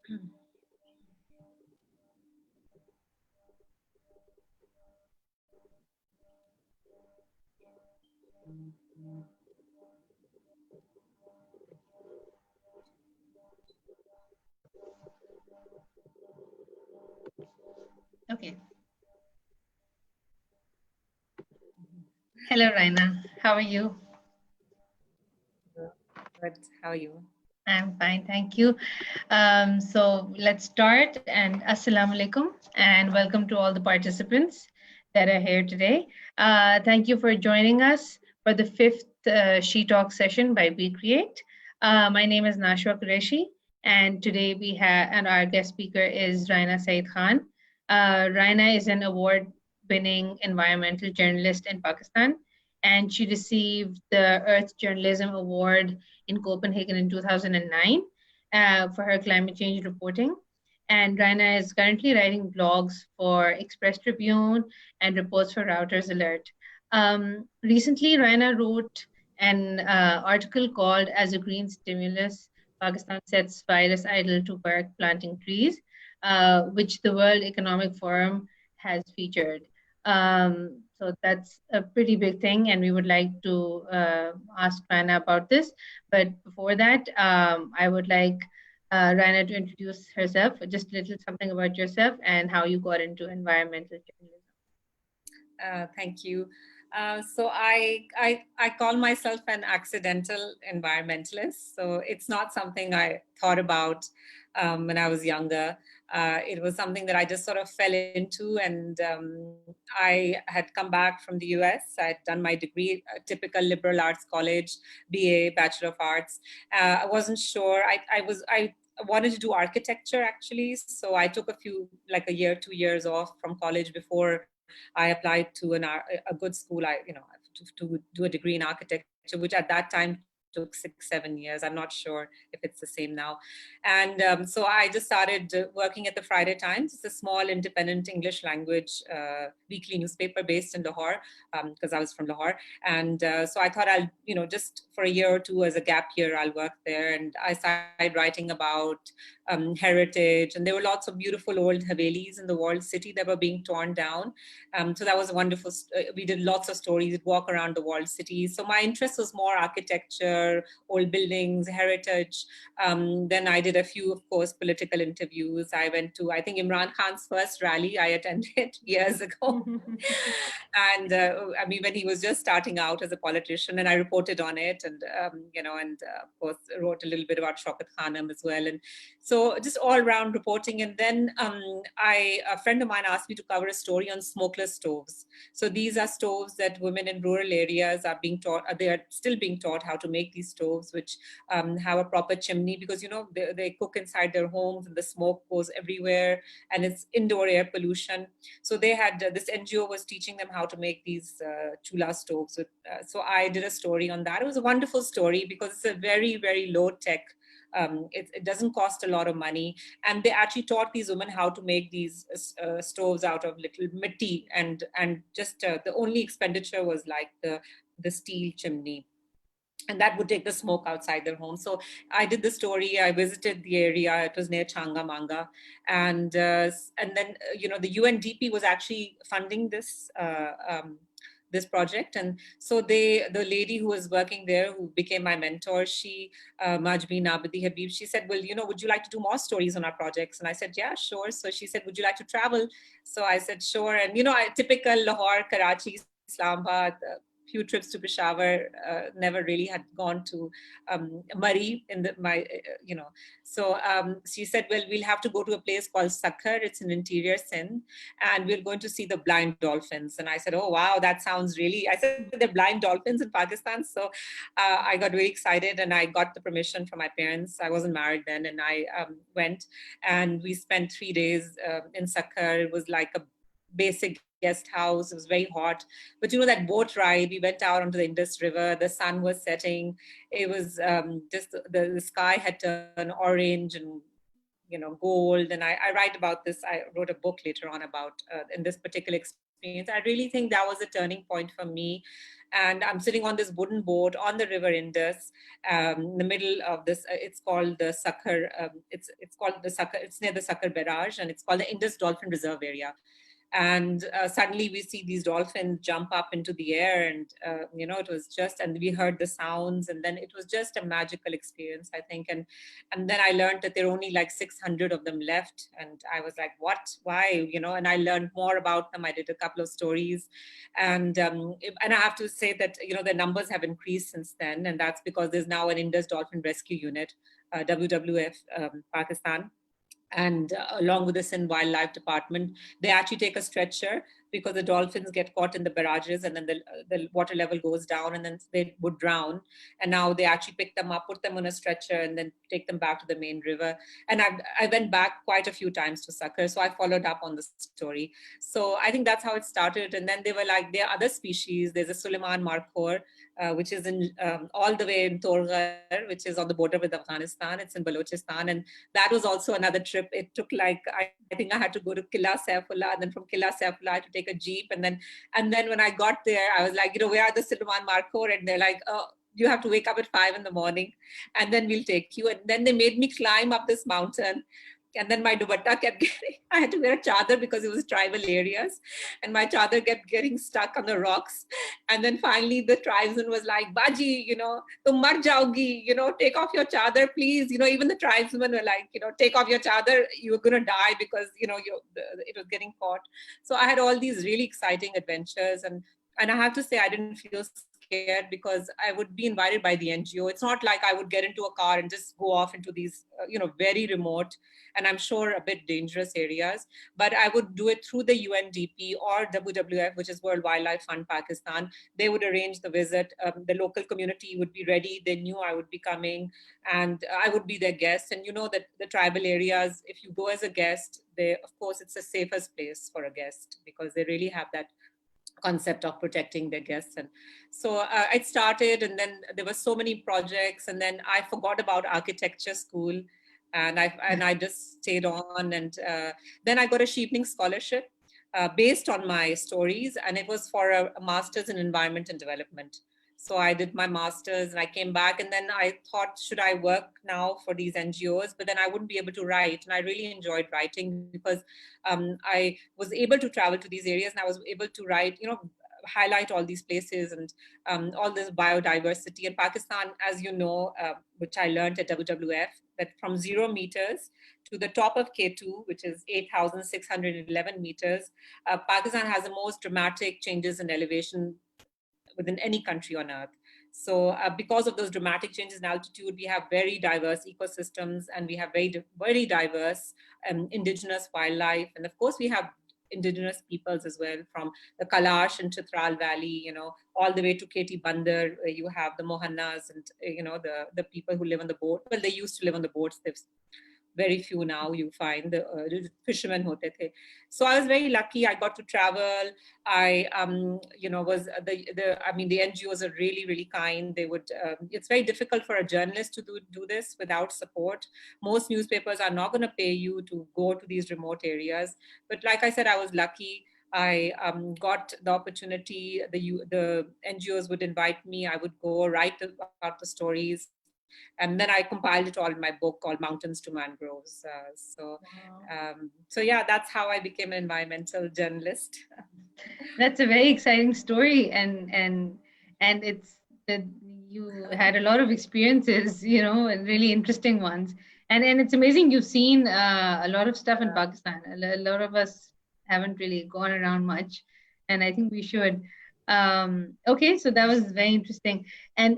Okay. Hello, Rina. How are you? Good. How are you? I'm fine, thank you. So let's start. And Assalamu alaikum, and welcome to all the participants that are here today. Thank you for joining us for the fifth SheTalks session by WeCreate. My name is Nashwa Qureshi, and today we have, and our guest speaker is Rina Saeed Khan. Rina is an award-winning environmental journalist in Pakistan, and she received the Earth Journalism Award in Copenhagen in 2009 for her climate change reporting. And Rina is currently writing blogs for Express Tribune and reports for Reuters Alert. Recently, Rina wrote an article called As a Green Stimulus, Pakistan Sets Virus Idle to Work Planting Trees, which the World Economic Forum has featured. So that's a pretty big thing, and we would like to ask Rana about this. But before that, I would like Rana to introduce herself, just a little something about yourself and how you got into environmental journalism. Thank you. So I call myself an accidental environmentalist. So it's not something I thought about when I was younger. It was something that I just sort of fell into, and I had come back from the US. I had done my degree, a typical liberal arts college, BA, Bachelor of Arts. I wasn't sure. I wanted to do architecture actually, so I took like a year, 2 years off from college before I applied to a good school. To do a degree in architecture, which at that time took 6-7 years. I'm not sure if it's the same now. And so I just started working at the Friday Times. It's a small independent English language weekly newspaper based in Lahore, because I was from Lahore. And so I thought just for a year or two as a gap year, I'll work there. And I started writing about heritage. And there were lots of beautiful old Havelis in the walled city that were being torn down. So that was wonderful. We did lots of stories, walk around the walled cities. So my interest was more architecture, old buildings, heritage. Then I did a few, of course, political interviews. I went to, I think, Imran Khan's first rally I attended years ago. And I mean, when he was just starting out as a politician, and I reported on it, and of course wrote a little bit about Shaukat Khanum as well. And so just all around reporting. And then a friend of mine asked me to cover a story on smokeless stoves. So these are stoves that women in rural areas are being taught, they are still being taught how to make these stoves, which have a proper chimney, because, they cook inside their homes and the smoke goes everywhere, and it's indoor air pollution. So they had, this NGO was teaching them how to make these chula stoves. So I did a story on that. It was a wonderful story because it's a very, very low tech. It doesn't cost a lot of money, and they actually taught these women how to make these stoves out of little mitti, and just the only expenditure was like the steel chimney, and that would take the smoke outside their home. So I did the story. I visited the area. It was near Changamanga, and then the UNDP was actually funding this project. And so the lady who was working there, who became my mentor, she, Majbeen Abadi Habib, she said, well, would you like to do more stories on our projects? And I said, yeah, sure. So she said, would you like to travel? So I said, sure. And, typical Lahore, Karachi, Islamabad, few trips to Peshawar, never really had gone to Murray in So she said, well, we'll have to go to a place called Sakhar. It's in interior Sindh, and we're going to see the blind dolphins. And I said, oh, wow, that sounds really, I said, they're blind dolphins in Pakistan. So I got very excited, and I got the permission from my parents. I wasn't married then, and I went, and we spent 3 days in Sakhar. It was like a basic guest house. It was very hot, but that boat ride, we went out onto the Indus River. The sun was setting. It was just the sky had turned orange and gold. And I write about this. I wrote a book later on about in this particular experience. I really think that was a turning point for me. and I'm sitting on this wooden boat on the River Indus, in the middle of this. It's called the Sakhar. It's called the Sakhar. It's near the Sakhar Barrage, and it's called the Indus Dolphin Reserve area. And suddenly we see these dolphins jump up into the air, and it was just, and we heard the sounds, and then it was just a magical experience, I think. And then I learned that there are only like 600 of them left, and I was like, what, why, and I learned more about them. I did a couple of stories, and I have to say that the numbers have increased since then, and that's because there's now an Indus Dolphin Rescue Unit, WWF, Pakistan. And along with the Sindh Wildlife Department, they actually take a stretcher because the dolphins get caught in the barrages, and then the water level goes down, and then they would drown. And now they actually pick them up, put them on a stretcher, and then take them back to the main river. And I went back quite a few times to Sakhar, so I followed up on the story. So I think that's how it started. And then they were like, there are other species. There's a Suleiman Markhor, which is in all the way in Torghar, which is on the border with Afghanistan. It's in Balochistan. And that was also another trip. It took like, I think I had to go to Killa Saifullah, and then from Killa Saifullah I had to take a jeep. And then when I got there, I was like, where are the Suleiman Markhor? And they're like, oh, you have to wake up at 5 a.m, and then we'll take you. And then they made me climb up this mountain. And then my dupatta kept getting, I had to wear a chadar because it was tribal areas. And my chadar kept getting stuck on the rocks. And then finally the tribesman was like, Baji, tum mar jaogi, take off your chadar, please. Even the tribesmen were like, take off your chadar, you're going to die because, it was getting caught. So I had all these really exciting adventures. And I have to say, I didn't feel scared because I would be invited by the NGO. It's not like I would get into a car and just go off into these, very remote, and I'm sure a bit dangerous areas. But I would do it through the UNDP or WWF, which is World Wildlife Fund Pakistan. They would arrange the visit. The local community would be ready. They knew I would be coming, and I would be their guest. And that the tribal areas, if you go as a guest, of course, it's the safest place for a guest because they really have that concept of protecting their guests. And so it started, and then there were so many projects, and then I forgot about architecture school, and I just stayed on. And then I got a Sheepning scholarship based on my stories, and it was for a master's in environment and development. So I did my master's, and I came back, and then I thought, should I work now for these NGOs? But then I wouldn't be able to write, and I really enjoyed writing because I was able to travel to these areas, and I was able to write, highlight all these places and all this biodiversity. And Pakistan, as you know, which I learned at WWF, that from 0 meters to the top of K2, which is 8,611 meters, Pakistan has the most dramatic changes in elevation within any country on earth. So because of those dramatic changes in altitude, we have very diverse ecosystems, and we have very diverse indigenous wildlife. And of course, we have indigenous peoples as well, from the Kalash and Chitral Valley, all the way to Keti Bandar, where you have the Mohannas and, the people who live on the boat. Well, they used to live on the boats. They've very few now you find the fishermen hote the. So I was very lucky. I got to travel. I was the NGOs are really, really kind. They would it's very difficult for a journalist to do this without support. Most newspapers are not going to pay you to go to these remote areas, but like I said, I was lucky. I got the opportunity. The NGOs would invite me. I would go write about the stories, and then I compiled it all in my book called Mountains to Mangroves. So yeah, that's how I became an environmental journalist. That's a very exciting story, and it's that you had a lot of experiences, and really interesting ones. And it's amazing you've seen a lot of stuff in Pakistan. A lot of us haven't really gone around much, and I think we should. Okay, so that was very interesting. And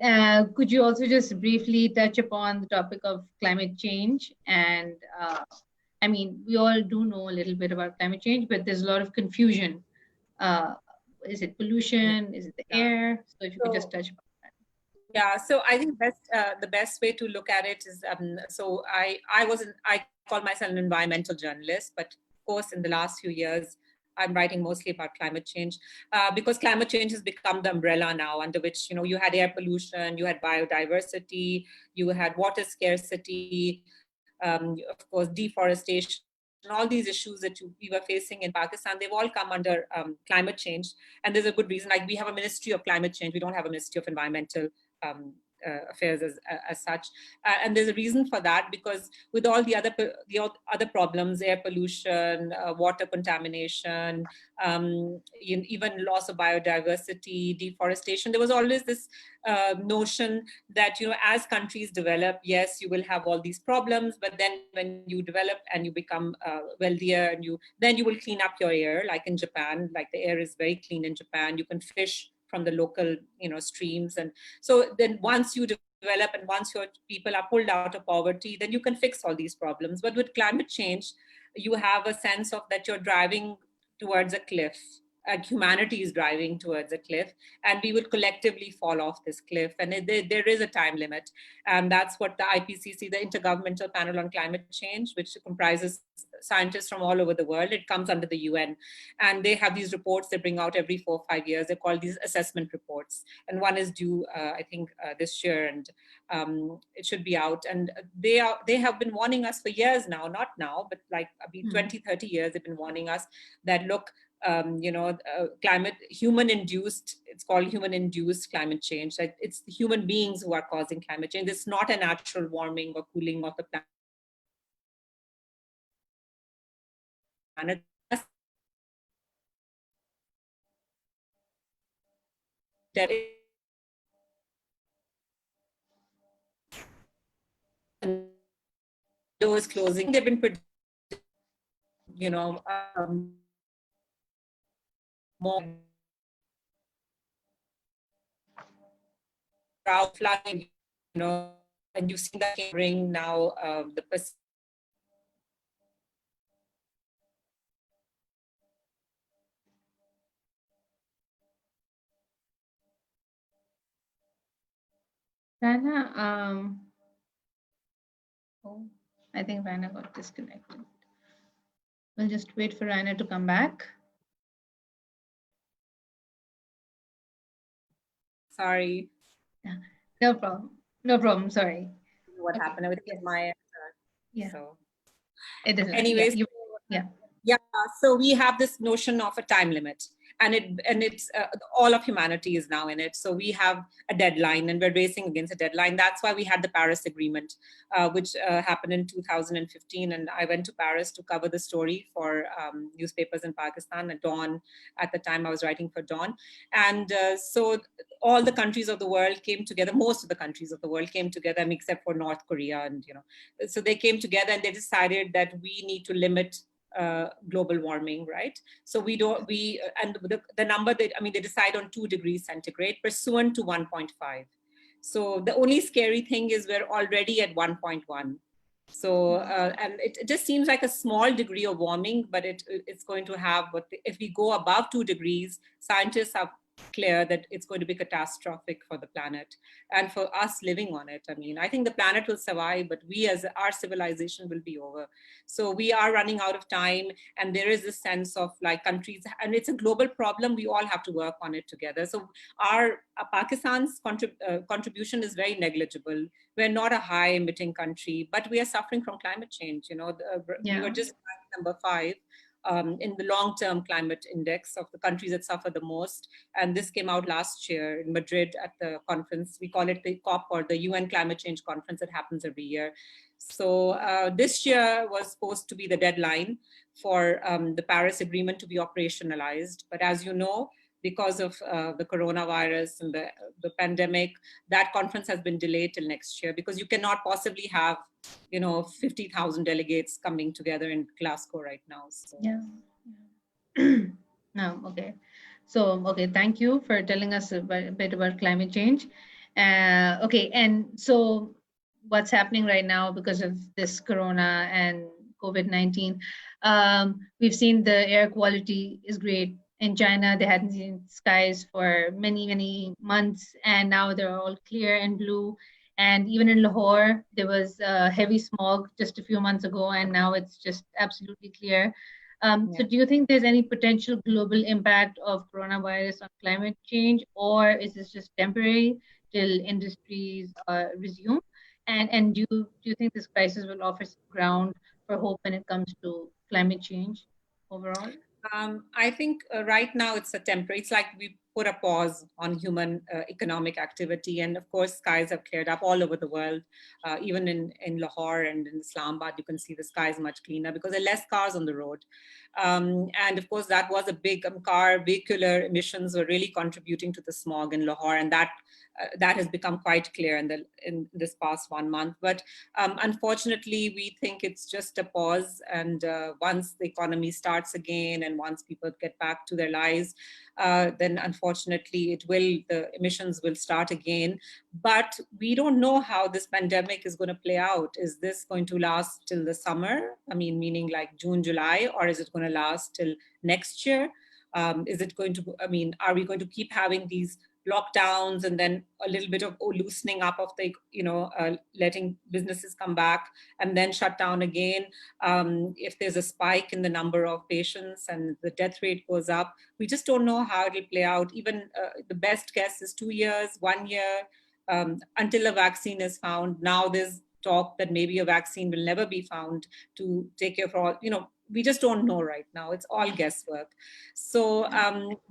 could you also just briefly touch upon the topic of climate change? And I mean, we all do know a little bit about climate change, but there's a lot of confusion. uh, is it pollution? Is it the air? So if you could just touch upon that. Yeah, so I think the best way to look at it is so I call myself an environmental journalist, but of course in the last few years I'm writing mostly about climate change because climate change has become the umbrella now under which you had air pollution, you had biodiversity, you had water scarcity, of course deforestation, all these issues that we were facing in Pakistan, they've all come under climate change. And there's a good reason. Like, we have a Ministry of Climate Change. We don't have a Ministry of Environmental affairs as such. And there's a reason for that, because with all the other problems, air pollution, water contamination, even loss of biodiversity, deforestation, there was always this notion that, as countries develop, yes, you will have all these problems, but then when you develop and you become wealthier, and then you will clean up your air, like in Japan. Like, the air is very clean in Japan. You can fish from the local streams. And so then once you develop and once your people are pulled out of poverty, then you can fix all these problems. But with climate change, you have a sense of that you're driving towards a cliff. Humanity is driving towards a cliff, and we will collectively fall off this cliff. And there is a time limit. And that's what the IPCC, the Intergovernmental Panel on Climate Change, which comprises scientists from all over the world, it comes under the UN. And they have these reports they bring out every 4 or 5 years. They're called these assessment reports. And one is due, I think, this year, and it should be out. And they have been warning us for years now, not now, but like 20, 30 years, they've been warning us that, look, climate, it's called human-induced climate change. That it's human beings who are causing climate change. It's not a natural warming or cooling of the planet. That is closing. They've been, more drought, flooding, and you've seen that bring now the Rana, oh, I think Rana got disconnected. We'll just wait for Rana to come back. Sorry. Yeah, no problem. No problem. Sorry. What happened? I would think my yeah. So, it is. Anyways, yeah. So we have this notion of a time limit. And it's all of humanity is now in it. So we have a deadline, and we're racing against a deadline. That's why we had the Paris Agreement, which happened in 2015. And I went to Paris to cover the story for newspapers in Pakistan. At Dawn, at the time I was writing for Dawn. And so all the countries of the world came together. Most of the countries of the world came together, except for North Korea. And so they came together and they decided that we need to limit global warming, right? So and the number that, they decide on 2 degrees centigrade pursuant to 1.5. So the only scary thing is we're already at 1.1. So, and it just seems like a small degree of warming, but it's going to have, if we go above 2 degrees, scientists are clear that it's going to be catastrophic for the planet and for us living on it. I think the planet will survive, but we as our civilization will be over. So we are running out of time, and there is this sense of like countries, and it's a global problem. We all have to work on it together. So our Pakistan's contribution is very negligible. We're not a high emitting country, but we are suffering from climate change. We were just number 5 in the long-term climate index of the countries that suffer the most. And this came out last year in Madrid at the conference. We call it the COP, or the UN Climate Change Conference, that happens every year. So this year was supposed to be the deadline for the Paris Agreement to be operationalized. But as you know, because of the coronavirus and the pandemic, that conference has been delayed till next year, because you cannot possibly have 50,000 delegates coming together in Glasgow right now. So. Yeah. No, okay. So, okay, thank you for telling us a bit about climate change. Okay, and so what's happening right now because of this corona and COVID-19? We've seen the air quality is great. In China, they hadn't seen skies for many, many months, and now they're all clear and blue. And even in Lahore, there was heavy smog just a few months ago, and now it's just absolutely clear. So do you think there's any potential global impact of coronavirus on climate change, or is this just temporary till industries resume? And do you think this crisis will offer some ground for hope when it comes to climate change overall? I think right now it's a temporary, it's like we put a pause on human economic activity. And of course, skies have cleared up all over the world. Even in Lahore and in Islamabad, you can see the skies much cleaner because there are less cars on the road. And of course, that was a big vehicular emissions were really contributing to the smog in Lahore. And that has become quite clear in this past 1 month. But unfortunately, we think it's just a pause. And once the economy starts again and once people get back to their lives, then unfortunately the emissions will start again. But we don't know how this pandemic is going to play out. Is this going to last till the summer? I mean, meaning like June, July, or is it going to last till next year? Is it going to, I mean, are we going to keep having these lockdowns and then a little bit of loosening up of the, letting businesses come back and then shut down again? If there's a spike in the number of patients and the death rate goes up, we just don't know how it'll play out. Even the best guess is 2 years, 1 year, until a vaccine is found. Now there's talk that maybe a vaccine will never be found to take care of all, we just don't know right now. It's all guesswork. So,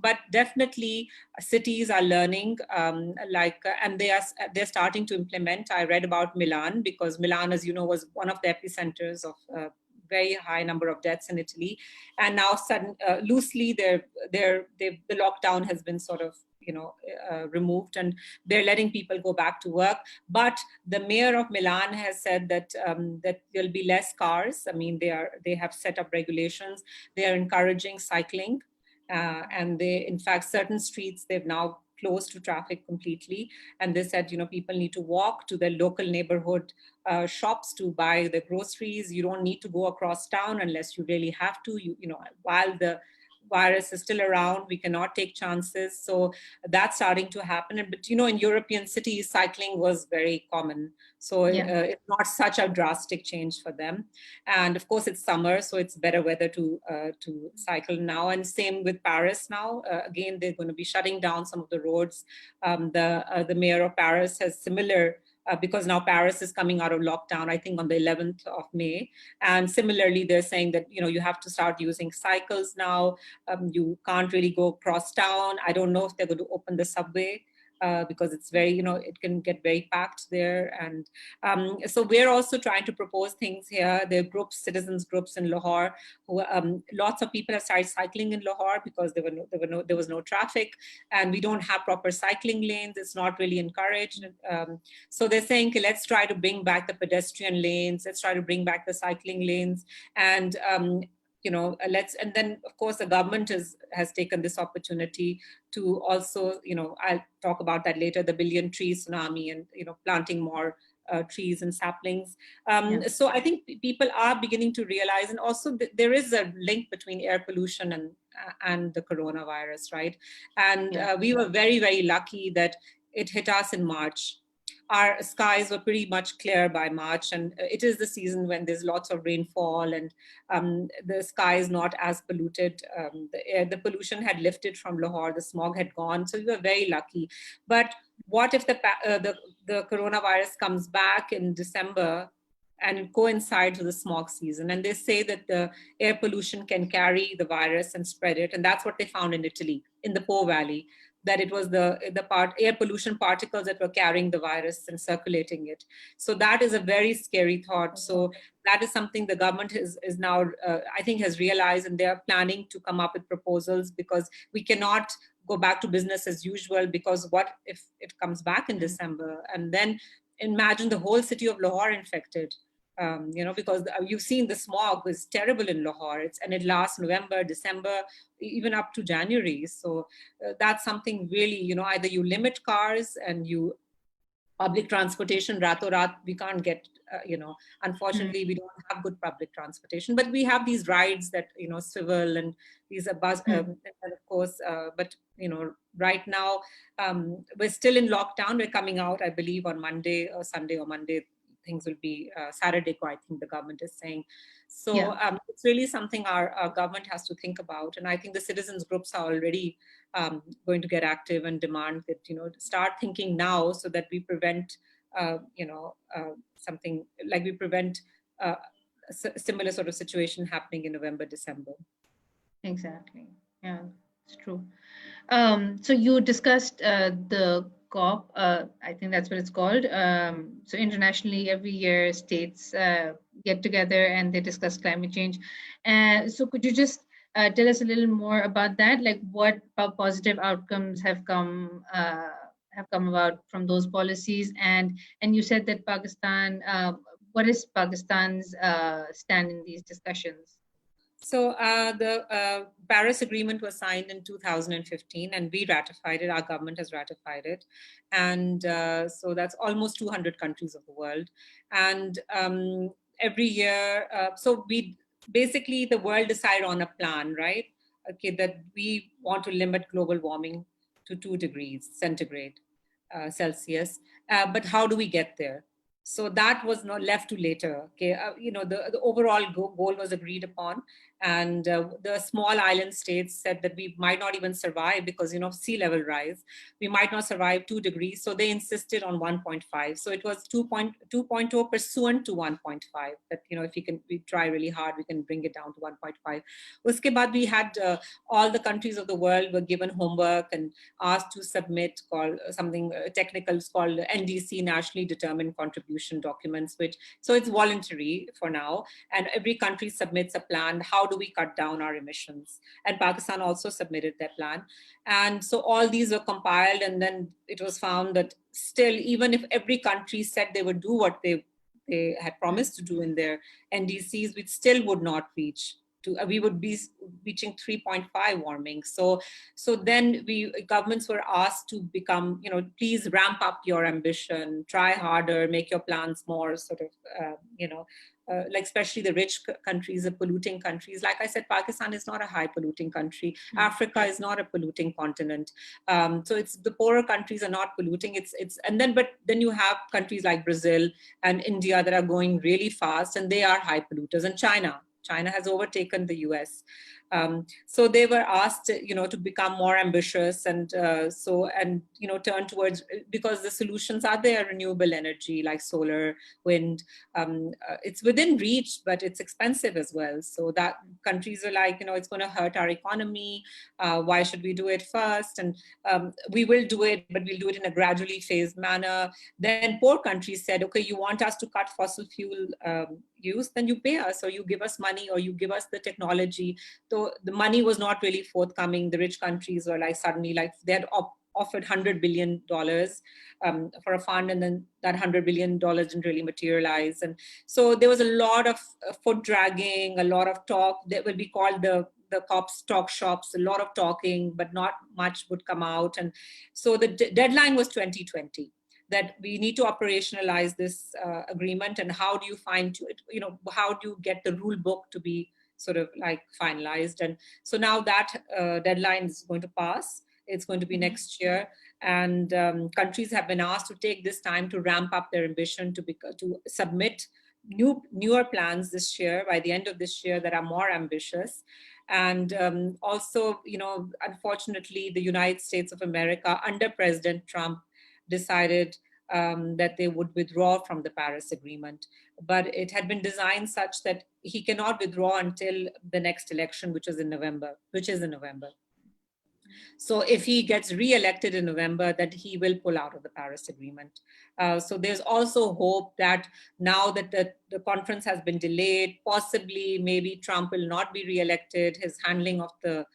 but definitely cities are learning, and they're starting to implement. I read about Milan because Milan, as you know, was one of the epicenters of very high number of deaths in Italy, and now loosely, the lockdown has been sort of removed, and they're letting people go back to work. But the mayor of Milan has said that that there'll be less cars. I mean, they have set up regulations. They are encouraging cycling, and in fact, certain streets they've now closed to traffic completely. And they said, people need to walk to their local neighborhood shops to buy the groceries. You don't need to go across town unless you really have to. While the virus is still around, we cannot take chances. So that's starting to happen. But in European cities, cycling was very common. So it's not such a drastic change for them. And of course, it's summer, so it's better weather to cycle now. And same with Paris now. Again, they're going to be shutting down some of the roads. The mayor of Paris has similar. Because now Paris is coming out of lockdown, I think on the 11th of May. And similarly, they're saying that, you have to start using cycles now. You can't really go across town. I don't know if they're going to open the subway because it's very, it can get very packed there. And so we're also trying to propose things here. There are groups, citizens groups in Lahore, who lots of people have started cycling in Lahore because there was no traffic, and we don't have proper cycling lanes. It's not really encouraged. So they're saying, okay, let's try to bring back the pedestrian lanes. Let's try to bring back the cycling lanes, and and then of course the government has taken this opportunity to also, I'll talk about that later, the billion tree tsunami, and planting more trees and saplings. So I think people are beginning to realize, and also there is a link between air pollution and the coronavirus, right? And we were very, very lucky that it hit us in March. Our skies were pretty much clear by March, and it is the season when there's lots of rainfall, and the sky is not as polluted. The pollution had lifted from Lahore, the smog had gone, so we were very lucky. But what if the coronavirus comes back in December and coincides with the smog season? And they say that the air pollution can carry the virus and spread it, and that's what they found in Italy, in the Po Valley, that it was the air pollution particles that were carrying the virus and circulating it. So that is a very scary thought. So that is something the government is now, I think, has realized, and they are planning to come up with proposals, because we cannot go back to business as usual, because what if it comes back in December, and then imagine the whole city of Lahore infected. Because you've seen the smog is terrible in Lahore, and it lasts November, December, even up to January. So that's something really, either you limit cars and you public transportation, rato rat, we can't get, unfortunately, we don't have good public transportation, but we have these rides that, swivel, and these are bus, and of course, but, right now, we're still in lockdown. We're coming out, I believe, on Monday or Sunday or Monday. Things will be Saturday, I think the government is saying. So it's really something our government has to think about. And I think the citizens groups are already going to get active and demand that, start thinking now, so that we prevent, something like we prevent similar sort of situation happening in November, December. Exactly. Yeah, it's true. So you discussed the COP, I think that's what it's called. So internationally, every year states get together and they discuss climate change. And so could you just tell us a little more about that? Like what positive outcomes have come about from those policies? And you said that Pakistan. What is Pakistan's stand in these discussions? So the Paris Agreement was signed in 2015, and we ratified it. Our government has ratified it, and so that's almost 200 countries of the world. And every year, so we basically the world decide on a plan, right? Okay, that we want to limit global warming to 2 degrees centigrade Celsius, but how do we get there? So that was not left to later. Okay, the overall goal was agreed upon, and the small island states said that we might not even survive because sea level rise. We might not survive 2 degrees, so they insisted on 1.5. So it was 2.0 pursuant to 1.5. That if we try really hard, we can bring it down to 1.5. Uske baad we had all the countries of the world were given homework and asked to submit called something technical is called NDC, nationally determined contribution documents, which so it's voluntary for now, and every country submits a plan. How do we cut down our emissions? And Pakistan also submitted their plan, and so all these were compiled, and then it was found that still, even if every country said they would do what they had promised to do in their NDCs, we still would not reach to we would be reaching 3.5 warming. So then governments were asked to become, please ramp up your ambition, try harder, make your plans more sort of, like especially the rich countries, the polluting countries. Like I said, Pakistan is not a high polluting country. Africa is not a polluting continent. So it's the poorer countries are not polluting. But then you have countries like Brazil and India that are going really fast, and they are high polluters, and China has overtaken the US. So they were asked, to become more ambitious and turn towards, because the solutions are there, renewable energy like solar, wind. It's within reach, but it's expensive as well. So that countries are like, it's going to hurt our economy. Why should we do it first? And we will do it, but we'll do it in a gradually phased manner. Then poor countries said, okay, you want us to cut fossil fuel use, then you pay us, or you give us money, or you give us the technology. So the money was not really forthcoming. The rich countries were like suddenly like they had offered $100 billion for a fund, and then that $100 billion didn't really materialize. And so there was a lot of foot dragging, a lot of talk that will be called the COP's talk shops, a lot of talking, but not much would come out. And so the deadline was 2020, that we need to operationalize this agreement. And how do you how do you get the rule book to be sort of like finalized? And so now that deadline is going to pass. It's going to be next year, and countries have been asked to take this time to ramp up their ambition to submit newer plans this year, by the end of this year, that are more ambitious. And also, unfortunately, the United States of America under President Trump decided that they would withdraw from the Paris Agreement. But it had been designed such that he cannot withdraw until the next election, which is in November. So if he gets re-elected in November, that he will pull out of the Paris Agreement. So there's also hope that now that the conference has been delayed, possibly maybe Trump will not be re-elected. His handling of the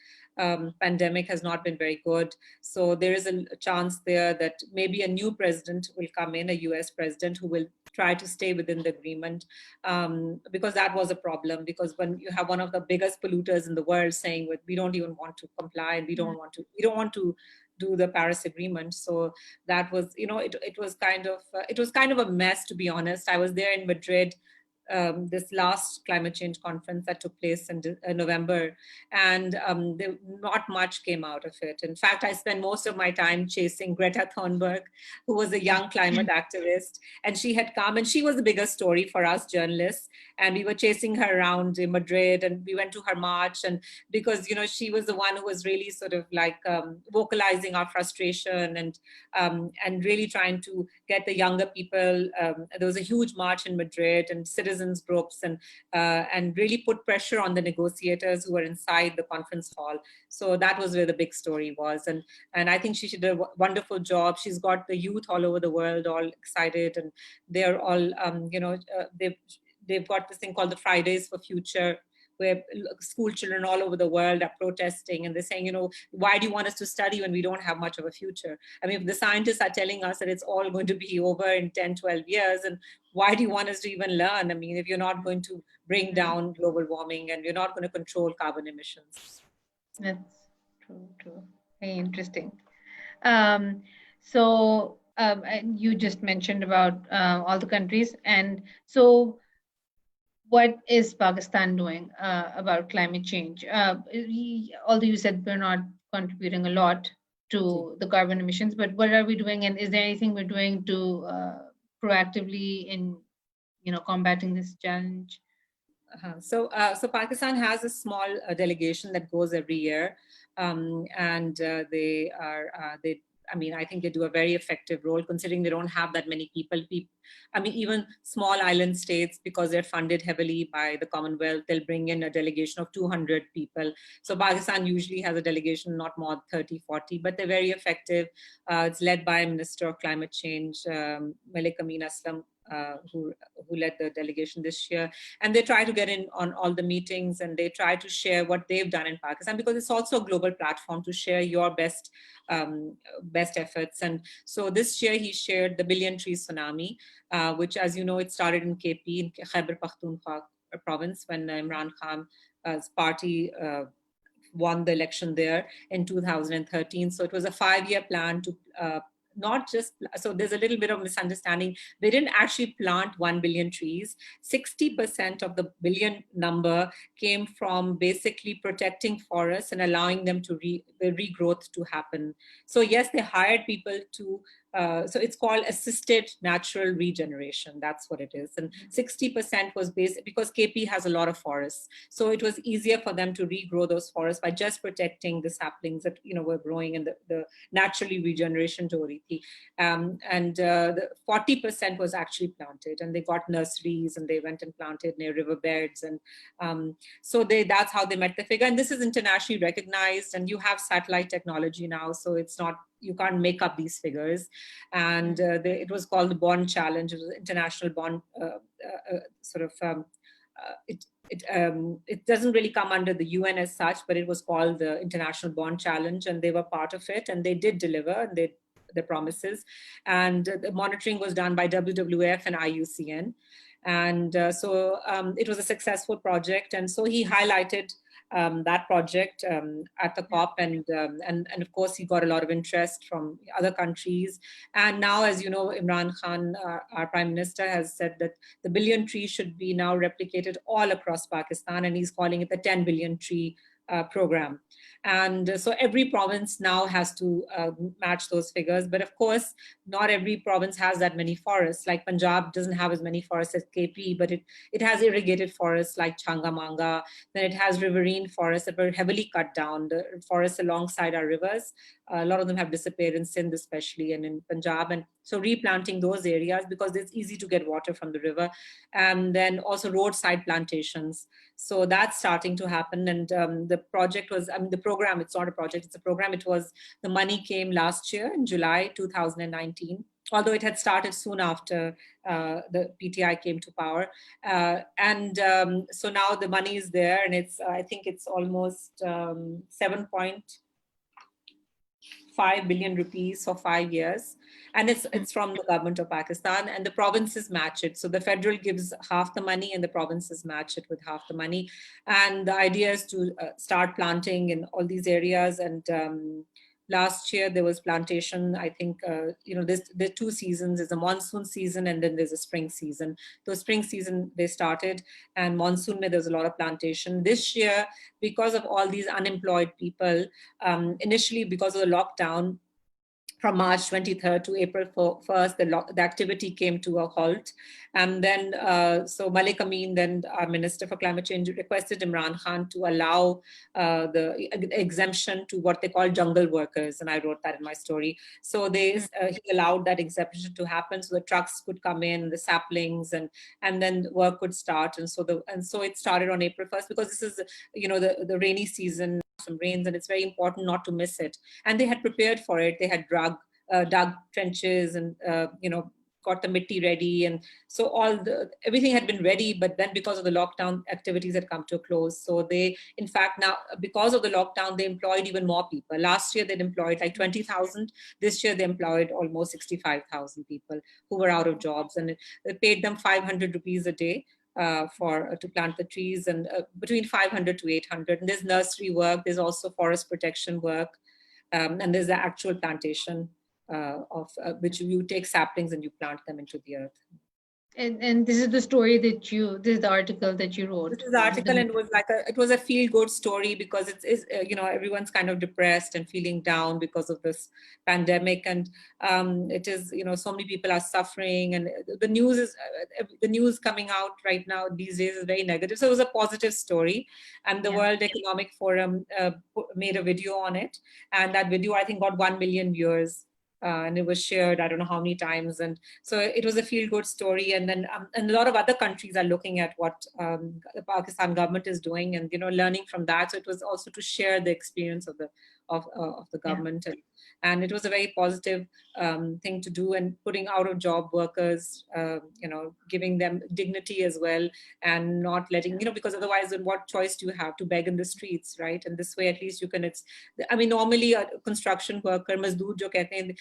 pandemic has not been very good. So there is a chance there that maybe a new president will come in, a US president, who will try to stay within the agreement, because that was a problem. Because when you have one of the biggest polluters in the world saying, we don't even want to comply, and we don't want to do the Paris Agreement. So that was, it was kind of a mess, to be honest. I was there in Madrid, this last climate change conference that took place in November, and not much came out of it. In fact, I spent most of my time chasing Greta Thunberg, who was a young climate activist, and she had come, and she was the biggest story for us journalists, and we were chasing her around in Madrid, and we went to her march, and because she was the one who was really sort of like vocalizing our frustration, and really trying to get the younger people. There was a huge march in Madrid, and citizens citizens groups and really put pressure on the negotiators who were inside the conference hall. So that was where the big story was. And I think she did a wonderful job. She's got the youth all over the world all excited, and they're all, they've got this thing called the Fridays for Future, where school children all over the world are protesting, and they're saying, why do you want us to study when we don't have much of a future? I mean, if the scientists are telling us that it's all going to be over in 10, 12 years, and why do you want us to even learn? I mean, if you're not going to bring down global warming and you're not going to control carbon emissions. That's true. Very interesting. Um, and you just mentioned about all the countries, and so what is Pakistan doing about climate change? Although you said we're not contributing a lot to the carbon emissions, but what are we doing, and is there anything we're doing to proactively in combating this challenge? So Pakistan has a small delegation that goes every year, and they. I mean, I think they do a very effective role considering they don't have that many people. I mean, even small island states, because they're funded heavily by the Commonwealth, they'll bring in a delegation of 200 people. So Pakistan usually has a delegation not more than 30, 40, but they're very effective. It's led by Minister of Climate Change, Malik Amin Aslam, who led the delegation this year, and they try to get in on all the meetings, and they try to share what they've done in Pakistan, because it's also a global platform to share your best efforts. And so this year he shared the Billion Trees Tsunami, which, as you know, it started in KP, in Khyber Pakhtunkhwa province, when Imran Khan's party won the election there in 2013. So it was a 5-year plan to not just, so there's a little bit of misunderstanding. They didn't actually plant 1 billion trees. 60% of the billion number came from basically protecting forests and allowing them to the regrowth to happen. So yes, they hired people to, so it's called assisted natural regeneration. That's what it is. And 60% was based because KP has a lot of forests. So it was easier for them to regrow those forests by just protecting the saplings that were growing in the naturally regeneration to Orithi. And the 40% was actually planted, and they got nurseries and they went and planted near riverbeds. And so that's how they met the figure. And this is internationally recognized, and you have satellite technology now, so it's not, you can't make up these figures. And it was called the Bond Challenge. It was an international bond it doesn't really come under the UN as such, but it was called the International Bond Challenge, and they were part of it, and they did deliver, and their promises. And the monitoring was done by WWF and IUCN. And so it was a successful project. And so he highlighted that project at the COP, and of course he got a lot of interest from other countries. And now, as you know, Imran Khan, our Prime Minister, has said that the billion trees should be now replicated all across Pakistan, and he's calling it the 10 billion tree program. And so every province now has to match those figures. But of course, not every province has that many forests. Like Punjab doesn't have as many forests as KP, but it has irrigated forests like Changamanga. Then it has riverine forests that were heavily cut down, the forests alongside our rivers. A lot of them have disappeared in Sindh especially, and in Punjab. And so replanting those areas, because it's easy to get water from the river. And then also roadside plantations. So that's starting to happen. And the project was, the program, it's not a project, it's a program. It was, the money came last year in July 2019, although it had started soon after the PTI came to power. So now the money is there, and it's, I think it's almost 7.5 billion rupees for 5 years. And it's from the government of Pakistan, and the provinces match it. So the federal gives half the money and the provinces match it with half the money. And the idea is to start planting in all these areas. And last year there was plantation. I think, there are 2 seasons. There's a monsoon season, and then there's a spring season. The spring season they started, and monsoon there's a lot of plantation. This year, because of all these unemployed people, initially because of the lockdown, from March 23rd to April 1st, the activity came to a halt. And then, so Malik Amin, then our Minister for Climate Change, requested Imran Khan to allow the exemption to what they call jungle workers. And I wrote that in my story. So he allowed that exemption to happen, so the trucks could come in, the saplings, and then work would start. And so it started on April 1st, because this is, the rainy season, some rains, and it's very important not to miss it. And they had prepared for it. They had dug trenches, and got the mitti ready, and so everything had been ready. But then, because of the lockdown, activities had come to a close. So they, in fact, now, because of the lockdown, they employed even more people. Last year they'd employed like 20,000. This year they employed almost 65,000 people who were out of jobs, and they paid them 500 rupees a day to plant the trees, and between 500 to 800. And there's nursery work, there's also forest protection work, and there's the actual plantation of which you take saplings and you plant them into the earth. And this is the story this is the article that you wrote. This is the article, and it was a feel good story, because it's everyone's kind of depressed and feeling down because of this pandemic, and it is, so many people are suffering, and the news coming out right now these days is very negative. So it was a positive story, and the World Economic Forum made a video on it, and that video, I think, got 1 million viewers. And it was shared, I don't know how many times. And so it was a feel-good story. And then and a lot of other countries are looking at what the Pakistan government is doing, and learning from that. So it was also to share the experience of the government. And it was a very positive thing to do, and putting out of job workers, giving them dignity as well, and not letting, because otherwise, then what choice do you have? To beg in the streets, right? And this way, at least you can, normally a construction worker, mazdoor jo kehte hain,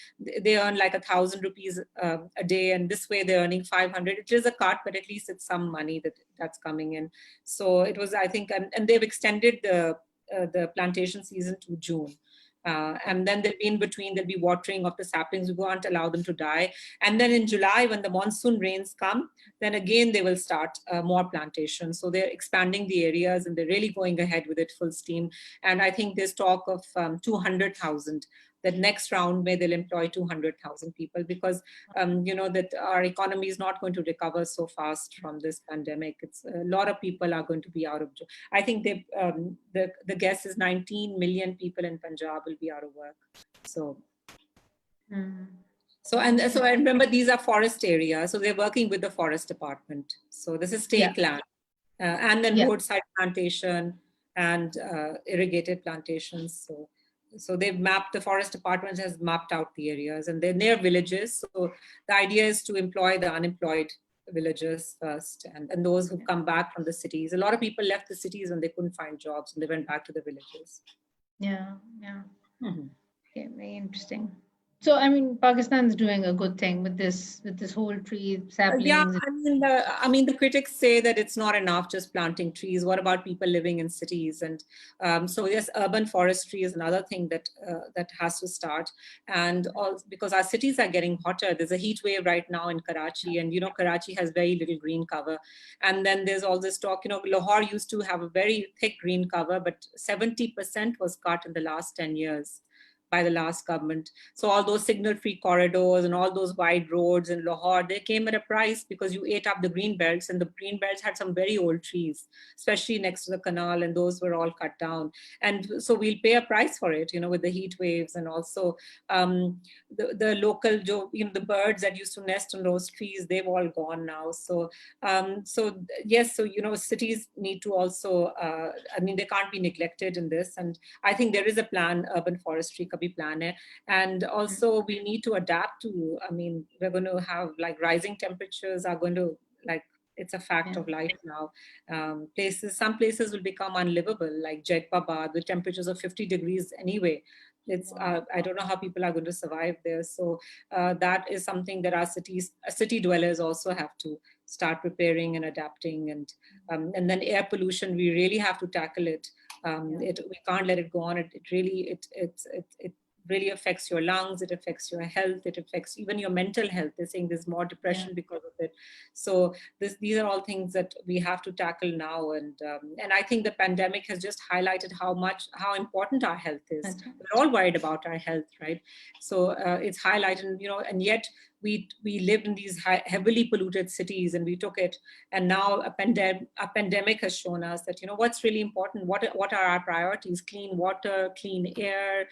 they earn like 1,000 rupees a day, and this way they're earning 500. It is a cut, but at least it's some money that's coming in. So it was, I think, and they've extended the plantation season to June. And then in between, there'll be watering of the saplings. We won't allow them to die. And then in July, when the monsoon rains come, then again, they will start more plantations. So they're expanding the areas, and they're really going ahead with it full steam. And I think there's talk of 200,000. That next round, they'll employ 200,000 people, because that our economy is not going to recover so fast from this pandemic. It's a lot of people are going to be out of job. I think the guess is 19 million people in Punjab will be out of work. So. So I remember these are forest areas, so they're working with the forest department. So this is state land, and then roadside plantation and irrigated plantations. So they've mapped, the forest department has mapped out the areas, and they're near villages. So the idea is to employ the unemployed villagers first, and those who come back from the cities. A lot of people left the cities when they couldn't find jobs, and they went back to the villages. Okay, very interesting. So, Pakistan's doing a good thing with this whole tree saplings. The critics say that it's not enough just planting trees. What about people living in cities? And so yes, urban forestry is another thing that has to start. And also because our cities are getting hotter. There's a heat wave right now in Karachi, and Karachi has very little green cover. And then there's all this talk. Lahore used to have a very thick green cover, but 70% was cut in the last 10 years. By the last government. So all those signal-free corridors and all those wide roads in Lahore, they came at a price, because you ate up the green belts, and the green belts had some very old trees, especially next to the canal, and those were all cut down. And so we'll pay a price for it, with the heat waves, and also the local, the birds that used to nest on those trees, they've all gone now. So yes, cities need to also, they can't be neglected in this. And I think there is a plan, urban forestry plan hai. And also we need to adapt to, we're going to have like rising temperatures are going to, like, it's a fact of life now. Some places will become unlivable, like Jaipabad, with temperatures of 50 degrees anyway. It's I don't know how people are going to survive there. So that is something that our city dwellers also have to start preparing and adapting. And then air pollution, we really have to tackle it. We can't let it go on. really affects your lungs, it affects your health, it affects even your mental health. They're saying there's more depression because of it. So these are all things that we have to tackle now. And I think the pandemic has just highlighted how important our health is. We're all worried about our health, right? So it's highlighted, and yet we lived in these heavily polluted cities and we took it. And now a pandemic has shown us that, what's really important, what are our priorities: clean water, clean air,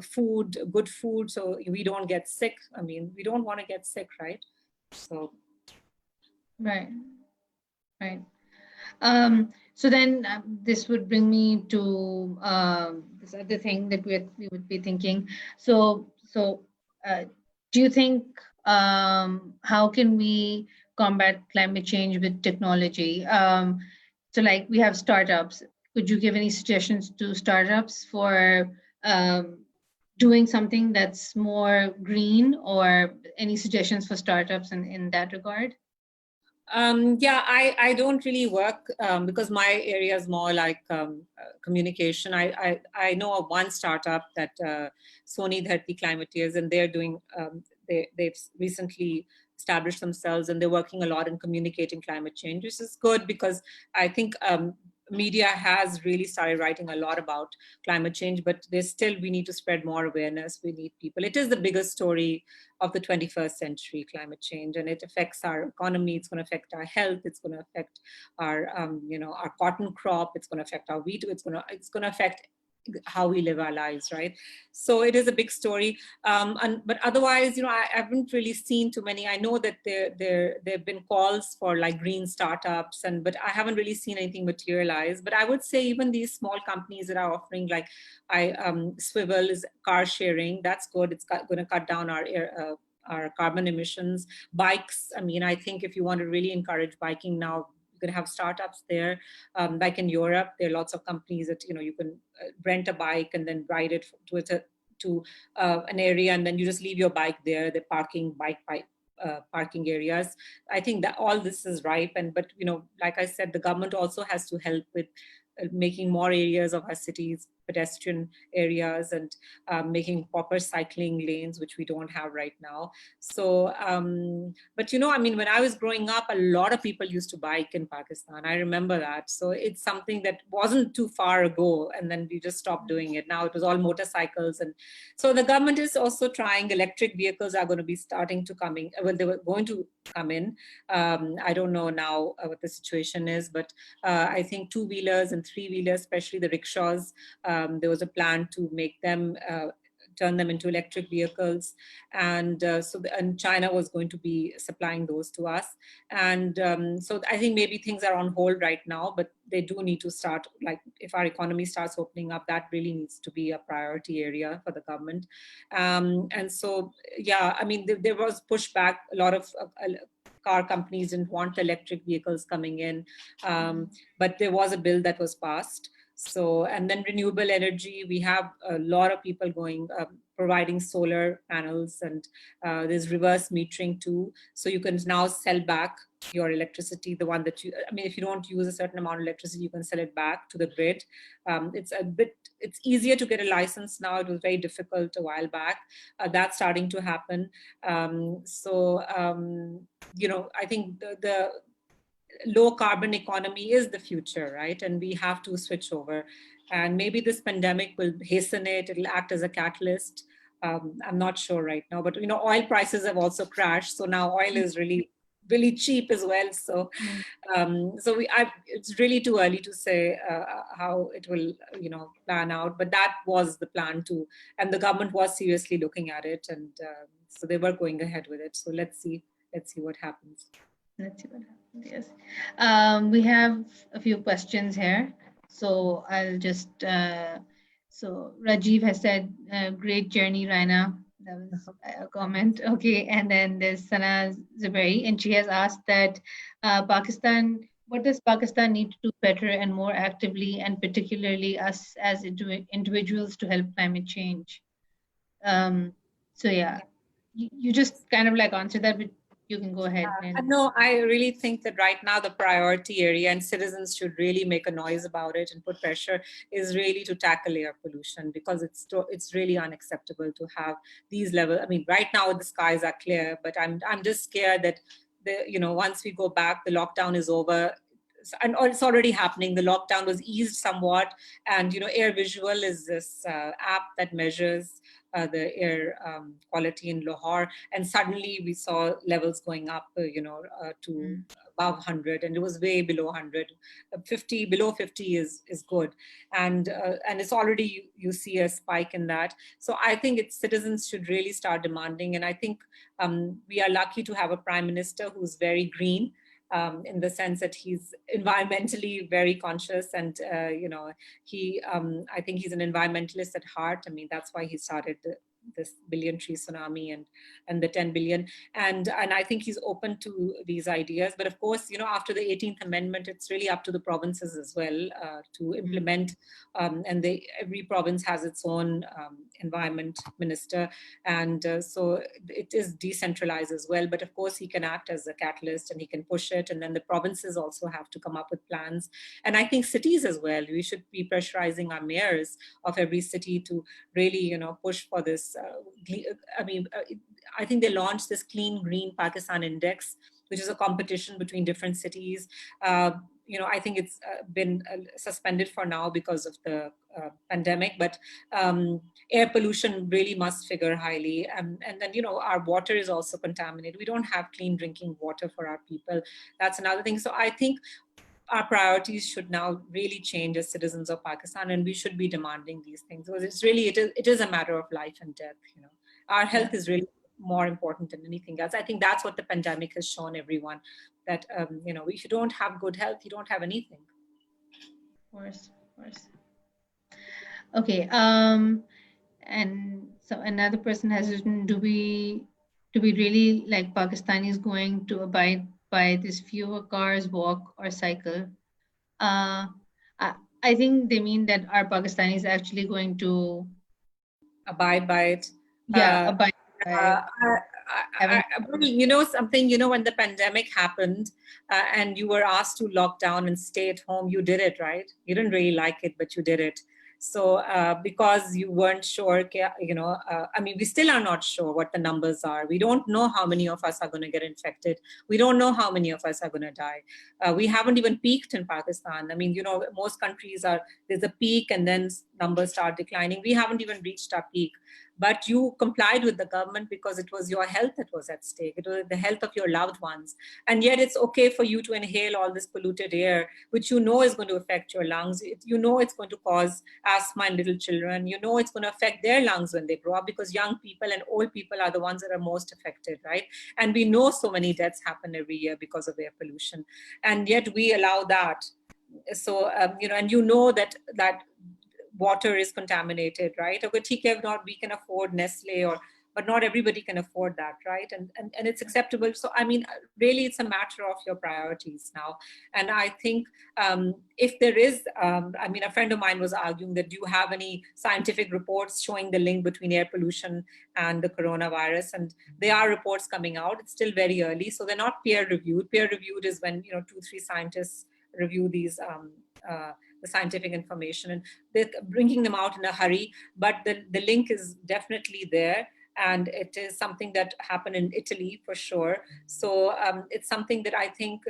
food, good food, so we don't get sick. I mean, we don't want to get sick, right? So. Right. So then this would bring me to this other thing that we would be thinking. So do you think how can we combat climate change with technology? So like we have startups. Could you give any suggestions to startups for doing something that's more green, or any suggestions for startups in that regard? Yeah, I don't really work because my area is more like communication. I know of one startup that Sony Dharti Climateers, and they're doing, they've recently established themselves and they're working a lot in communicating climate change, which is good because I think media has really started writing a lot about climate change, but we need to spread more awareness. We need people. It is the biggest story of the 21st century, climate change, and it affects our economy. It's going to affect our health. It's going to affect our, our cotton crop. It's going to affect our wheat. It's going to affect how we live our lives, right? So it is a big story. But otherwise, I haven't really seen too many. I know that there have been calls for like green startups, but I haven't really seen anything materialize. But I would say even these small companies that are offering, like Swivel is car sharing. That's good. It's going to cut down our carbon emissions. Bikes. I mean, I think if you want to really encourage biking now, you can have startups there. Like in Europe, there are lots of companies that, you can rent a bike and then ride it to an area, and then you just leave your bike there. They're parking areas. I think that all this is ripe. But, like I said, the government also has to help with making more areas of our cities pedestrian areas, and making proper cycling lanes, which we don't have right now. So, but I mean, when I was growing up, a lot of people used to bike in Pakistan. I remember that. So it's something that wasn't too far ago, and then we just stopped doing it. Now it was all motorcycles. And so the government is also trying. Electric vehicles are going to be starting to coming. Well, they were going to come in. I don't know now what the situation is, but I think two-wheelers and three-wheelers, especially the rickshaws, there was a plan to make them turn them into electric vehicles, and and China was going to be supplying those to us. And so I think maybe things are on hold right now, but they do need to start. Like if our economy starts opening up, that really needs to be a priority area for the government. And so, yeah, I mean, there was pushback. A lot of car companies didn't want electric vehicles coming in, but there was a bill that was passed. So, and then renewable energy, we have a lot of people providing solar panels, and there's reverse metering too. So you can now sell back your electricity, the one that I mean, if you don't use a certain amount of electricity, you can sell it back to the grid. It's easier to get a license now. It was very difficult a while back. That's starting to happen. I think the low carbon economy is the future, right? And we have to switch over. And maybe this pandemic will hasten it. It'll act as a catalyst. I'm not sure right now, but oil prices have also crashed. So now oil is really, really cheap as well. So, it's really too early to say how it will, plan out. But that was the plan too, and the government was seriously looking at it, and so they were going ahead with it. So let's see what happens. Let's see what happens. Yes. We have a few questions here. So I'll just, so Rajiv has said, great journey, Raina. That was a comment. Okay. And then there's Sana Zubairi, and she has asked that what does Pakistan need to do better and more actively, and particularly us as individuals, to help climate change? So yeah, you just kind of like answered that, but you can go ahead and. No, I really think that right now the priority area, and citizens should really make a noise about it and put pressure, is really to tackle air pollution, because it's really unacceptable to have these levels. I mean, right now the skies are clear, but I'm just scared that once we go back, the lockdown is over. And it's already happening. The lockdown was eased somewhat, and Air Visual is this app that measures the air quality in Lahore, and suddenly we saw levels going up, to Mm, above 100, and it was way below 100. 50 below 50 is good, and it's already you see a spike in that. So I think citizens should really start demanding, and I think we are lucky to have a prime minister who's very green, in the sense that he's environmentally very conscious, and I think he's an environmentalist at heart. I mean, that's why he started this billion tree tsunami and the 10 billion, and I think he's open to these ideas. But of course, after the 18th Amendment, it's really up to the provinces as well to mm, implement, and every province has its own environment minister, and so it is decentralized as well. But of course, he can act as a catalyst and he can push it, and then the provinces also have to come up with plans. And I think cities as well, we should be pressurizing our mayors of every city to really push for this. I mean, I think they launched this Clean Green Pakistan Index, which is a competition between different cities. I think it's been suspended for now because of the pandemic, but air pollution really must figure highly. And then, our water is also contaminated. We don't have clean drinking water for our people. That's another thing. So I think our priorities should now really change as citizens of Pakistan, and we should be demanding these things, because it is a matter of life and death. Our yeah, health is really more important than anything else. I think that's what the pandemic has shown everyone, that if you don't have good health, you don't have anything. of course, of course. Okay. And so another person has written, do we really, like Pakistanis, going to abide by this fewer cars, walk or cycle? Uh, I, I think they mean that are Pakistanis actually going to, Abide by it. yeah, Uh, abide by uh, having. well, something, when the pandemic happened, and you were asked to lock down and stay at home, you did it, right? You didn't really like it, but you did it. So because you weren't sure, I mean, we still are not sure what the numbers are. We don't know how many of us are going to get infected. We don't know how many of us are going to die. We haven't even peaked in Pakistan. I mean, most countries there's a peak and then numbers start declining. We haven't even reached our peak, but you complied with the government because it was your health that was at stake. It was the health of your loved ones. And yet it's okay for you to inhale all this polluted air, which is going to affect your lungs. It's going to cause asthma in little children. It's going to affect their lungs when they grow up, because young people and old people are the ones that are most affected, right? And we know so many deaths happen every year because of air pollution. And yet we allow that. So, and that water is contaminated, right? Okay, not we can afford Nestle, but not everybody can afford that, right? And it's acceptable. So I mean, really, it's a matter of your priorities now. And I think if there is, I mean, a friend of mine was arguing that, do you have any scientific reports showing the link between air pollution and the coronavirus? And there are reports coming out. It's still very early, so they're not peer reviewed. Peer reviewed is when 2-3 scientists review these. The scientific information, and they're bringing them out in a hurry, but the link is definitely there, and it is something that happened in Italy for sure. So it's something that I think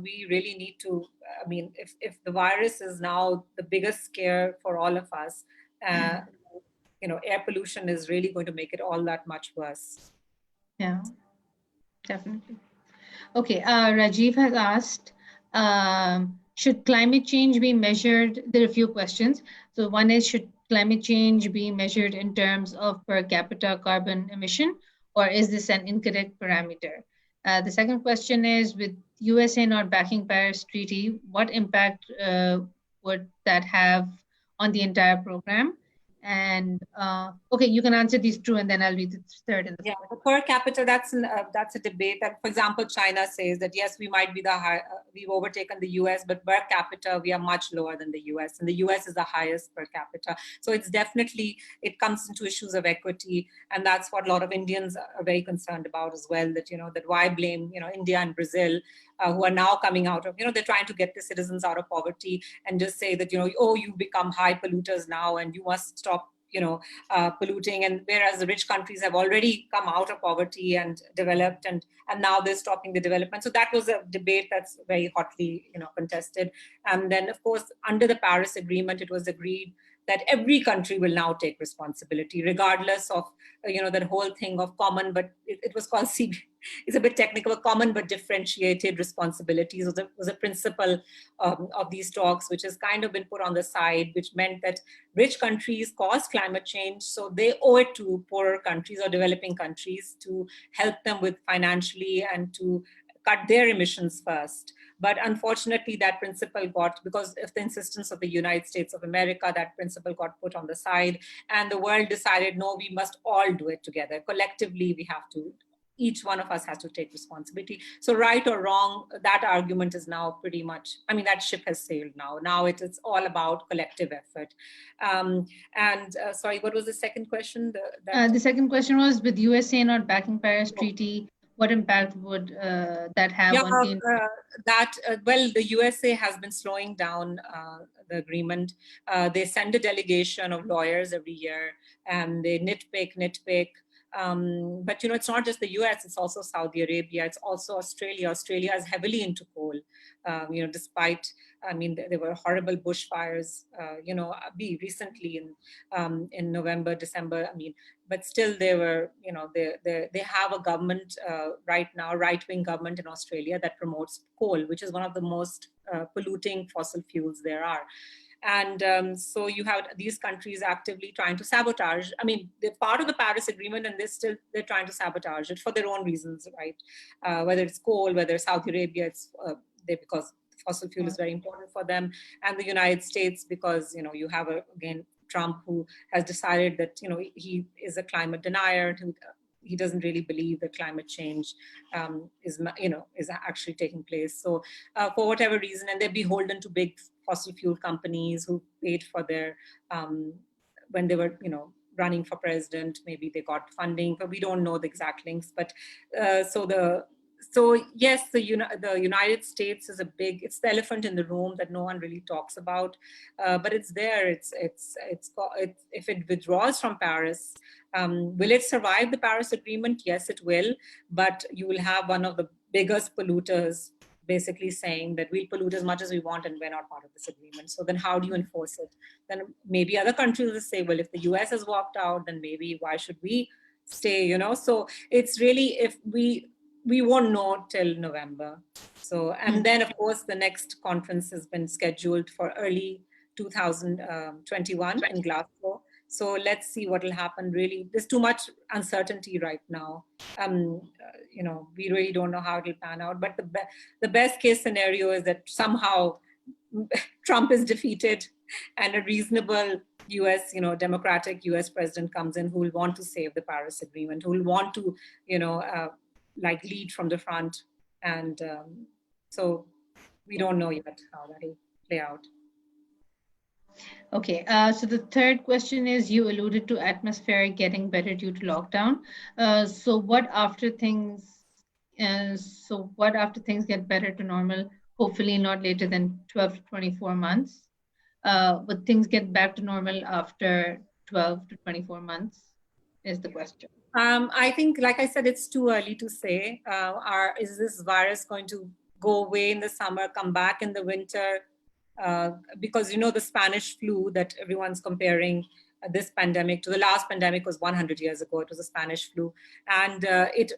we really need to. I mean, if the virus is now the biggest scare for all of us, uh, air pollution is really going to make it all that much worse. Yeah, definitely. Okay, Rajiv has asked, should climate change be measured? There are a few questions. So one is, should climate change be measured in terms of per capita carbon emission, or is this an incorrect parameter? The second question is, with USA not backing Paris Treaty, what impact would that have on the entire program? And okay, you can answer these two, and then I'll read the third and the Yeah, fourth. per capita, that's a debate. That, for example, China says that yes, we might be the high, we've overtaken the US, but per capita, we are much lower than the US. And the US is the highest per capita. So it's definitely, it comes into issues of equity. And that's what a lot of Indians are very concerned about as well, that, that why blame, India and Brazil, who are now coming out of, they're trying to get the citizens out of poverty and just say that, oh, you become high polluters now and you must stop polluting, and whereas the rich countries have already come out of poverty and developed, and now they're stopping the development. So that was a debate that's very hotly contested. And then of course under the Paris Agreement it was agreed that every country will now take responsibility regardless of that whole thing of common, but it was called it's a bit technical, common but differentiated responsibilities was a principle of these talks, which has kind of been put on the side, which meant that rich countries caused climate change, so they owe it to poorer countries or developing countries to help them with financially and to cut their emissions first. But unfortunately, that principle because of the insistence of the United States of America, that principle got put on the side, and the world decided, no, we must all do it together. Collectively, we have to, each one of us has to take responsibility. So right or wrong, that argument is now pretty much, that ship has sailed now. Now it's all about collective effort. Sorry, what was the second question? The second question was, with USA not backing Paris Treaty, what impact would that have on the well, the USA has been slowing down the agreement. They send a delegation of lawyers every year, and they nitpick. But it's not just the US; it's also Saudi Arabia. It's also Australia. Australia is heavily into coal. Despite there were horrible bushfires. Recently in November, December. But still they were, they have a government right now, right-wing government in Australia that promotes coal, which is one of the most polluting fossil fuels there are. And so you have these countries actively trying to sabotage. They're part of the Paris Agreement, and they're trying to sabotage it for their own reasons, right? Whether it's coal, whether Saudi Arabia, it's because fossil fuel is very important for them, and the United States because you have again Trump, who has decided that he is a climate denier. He doesn't really believe that climate change is actually taking place. So for whatever reason, and they're beholden to big fossil fuel companies who paid for their when they were running for president. Maybe they got funding, but we don't know the exact links. But so yes, the United States is it's the elephant in the room that no one really talks about, but it's there. If it withdraws from Paris, will it survive the Paris Agreement? Yes, it will. But you will have one of the biggest polluters basically saying that we'll pollute as much as we want and we're not part of this agreement. So then how do you enforce it? Then maybe other countries will say, well, if the US has walked out, then maybe why should we stay? So it's really, if we won't know till November. So, and then of course the next conference has been scheduled for early 2021 in Glasgow. So let's see what will happen. Really, there's too much uncertainty right now. We really don't know how it will pan out. But the best case scenario is that somehow Trump is defeated and a reasonable US, democratic US president comes in who will want to save the Paris Agreement, who will want to, lead from the front. And so we don't know yet how that will play out. Okay, so the third question is, you alluded to atmosphere getting better due to lockdown. So what after things get better to normal, hopefully not later than 12 to 24 months? Would things get back to normal after 12 to 24 months is the question. I think, like I said, it's too early to say. Is this virus going to go away in the summer, come back in the winter? Because the Spanish flu that everyone's comparing this pandemic to, the last pandemic was 100 years ago. It was a Spanish flu, and it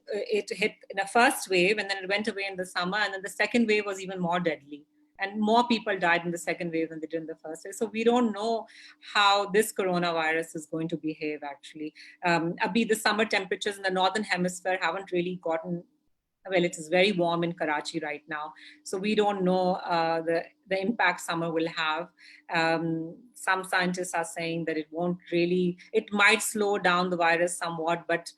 hit in a first wave, and then it went away in the summer, and then the second wave was even more deadly, and more people died in the second wave than they did in the first wave. So we don't know how this coronavirus is going to behave. Actually, the summer temperatures in the northern hemisphere haven't really gotten. Well, it is very warm in Karachi right now, so we don't know the impact summer will have. Some scientists are saying that it might slow down the virus somewhat, but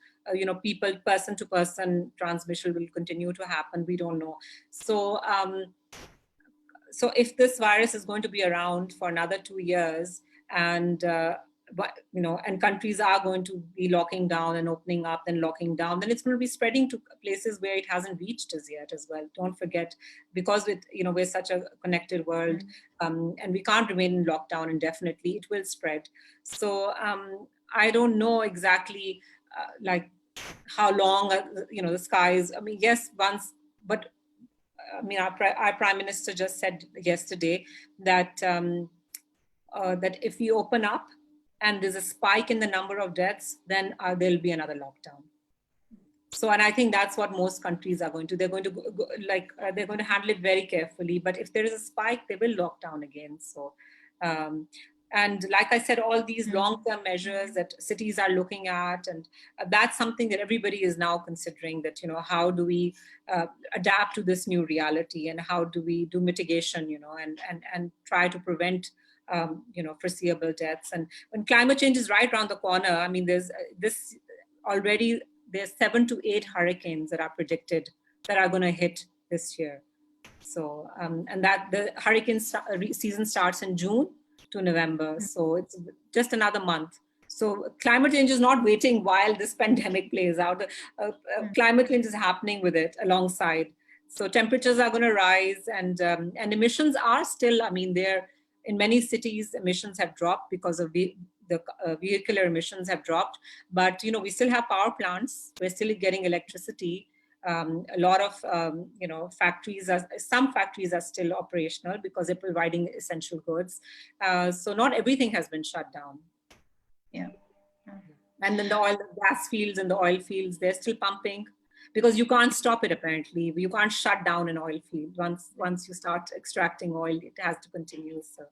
person to person transmission will continue to happen. We don't know. So so if this virus is going to be around for another 2 years, and but and countries are going to be locking down and opening up and locking down, then it's going to be spreading to places where it hasn't reached as yet as well. Don't forget, because with we're such a connected world, and we can't remain in lockdown indefinitely. It will spread. So I don't know exactly like how long the skies. I mean, yes, once, but I mean, our prime minister just said yesterday that that if we open up and there's a spike in the number of deaths, then there'll be another lockdown. So, and I think that's what most countries are going to. They're going to they're going to handle it very carefully. But if there is a spike, they will lock down again. So, um, and like I said, all these long-term measures that cities are looking at, and that's something that everybody is now considering. That how do we adapt to this new reality, and how do we do mitigation, and try to prevent foreseeable deaths. And when climate change is right around the corner, I mean, there's this already. There's 7 to 8 hurricanes that are predicted that are going to hit this year. So, and that the hurricane season starts in June to November. So it's just another month. So climate change is not waiting while this pandemic plays out. Climate change is happening with it alongside. So temperatures are going to rise, and emissions are still, I mean, they're in many cities, emissions have dropped because of the vehicular emissions have dropped. But, we still have power plants. We're still getting electricity. A lot of, some factories are still operational because they're providing essential goods. So not everything has been shut down. Yeah. And then the gas fields and the oil fields, they're still pumping, because you can't stop it. Apparently, you can't shut down an oil field. Once you start extracting oil, it has to continue. So,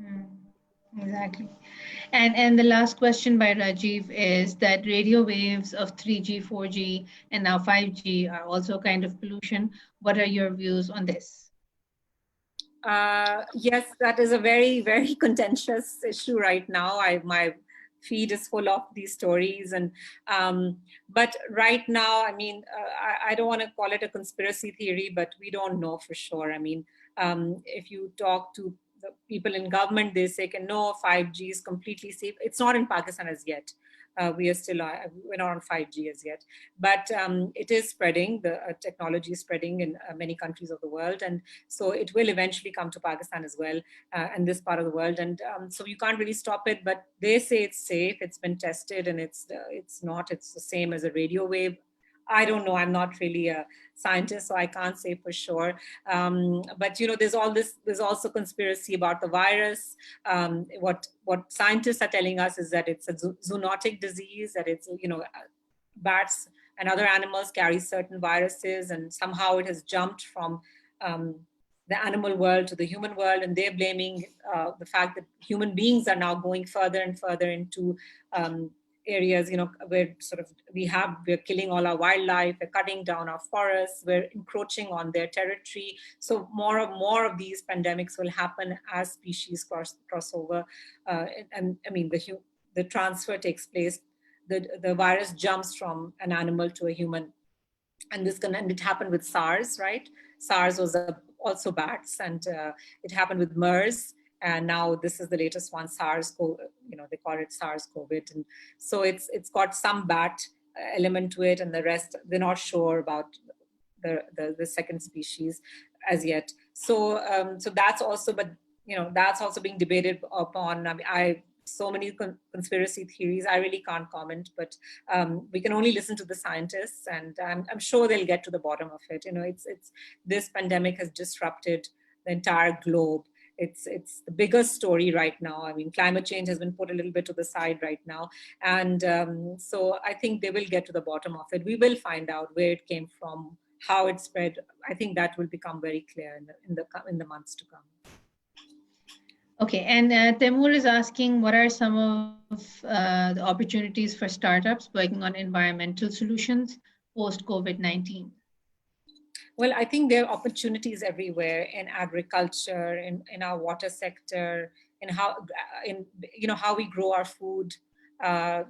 yeah. Exactly. And the last question by Rajiv is that radio waves of 3G, 4G, and now 5G are also kind of pollution. What are your views on this? Yes, that is a very, very contentious issue right now. My feed is full of these stories, and but right now, I mean, I don't want to call it a conspiracy theory, but we don't know for sure. I mean, if you talk to the people in government, they say, no, 5G is completely safe. It's not in Pakistan as yet. We are still, we're not on 5G as yet, but it is spreading. The technology is spreading in many countries of the world, and so it will eventually come to Pakistan as well, and this part of the world. And so you can't really stop it, but they say it's safe. It's been tested, and it's not. It's the same as a radio wave. I don't know. I'm not really a scientist, so I can't say for sure. But there's all this. There's also conspiracy about the virus. What scientists are telling us is that it's a zoonotic disease. That it's bats and other animals carry certain viruses, and somehow it has jumped from the animal world to the human world, and they're blaming the fact that human beings are now going further and further into areas, where we're killing all our wildlife, we're cutting down our forests, we're encroaching on their territory. So more of these pandemics will happen as species cross over, and I mean the transfer takes place. The virus jumps from an animal to a human, and it happened with SARS, right? SARS was also bats, and it happened with MERS, and now this is the latest one, they call it SARS COVID, and so it's got some bat element to it, and the rest they're not sure about the second species as yet. So so that's also, but that's also being debated upon. I mean, so many conspiracy theories. I really can't comment, but we can only listen to the scientists, and I'm sure they'll get to the bottom of it. It's this pandemic has disrupted the entire globe. It's the biggest story right now. I mean, climate change has been put a little bit to the side right now, and so I think they will get to the bottom of it. We will find out where it came from, how it spread. I think that will become very clear in the months to come. Okay, and Temur is asking, what are some of the opportunities for startups working on environmental solutions post COVID-19? Well, I think there are opportunities everywhere in agriculture, in our water sector, in how we grow our food. I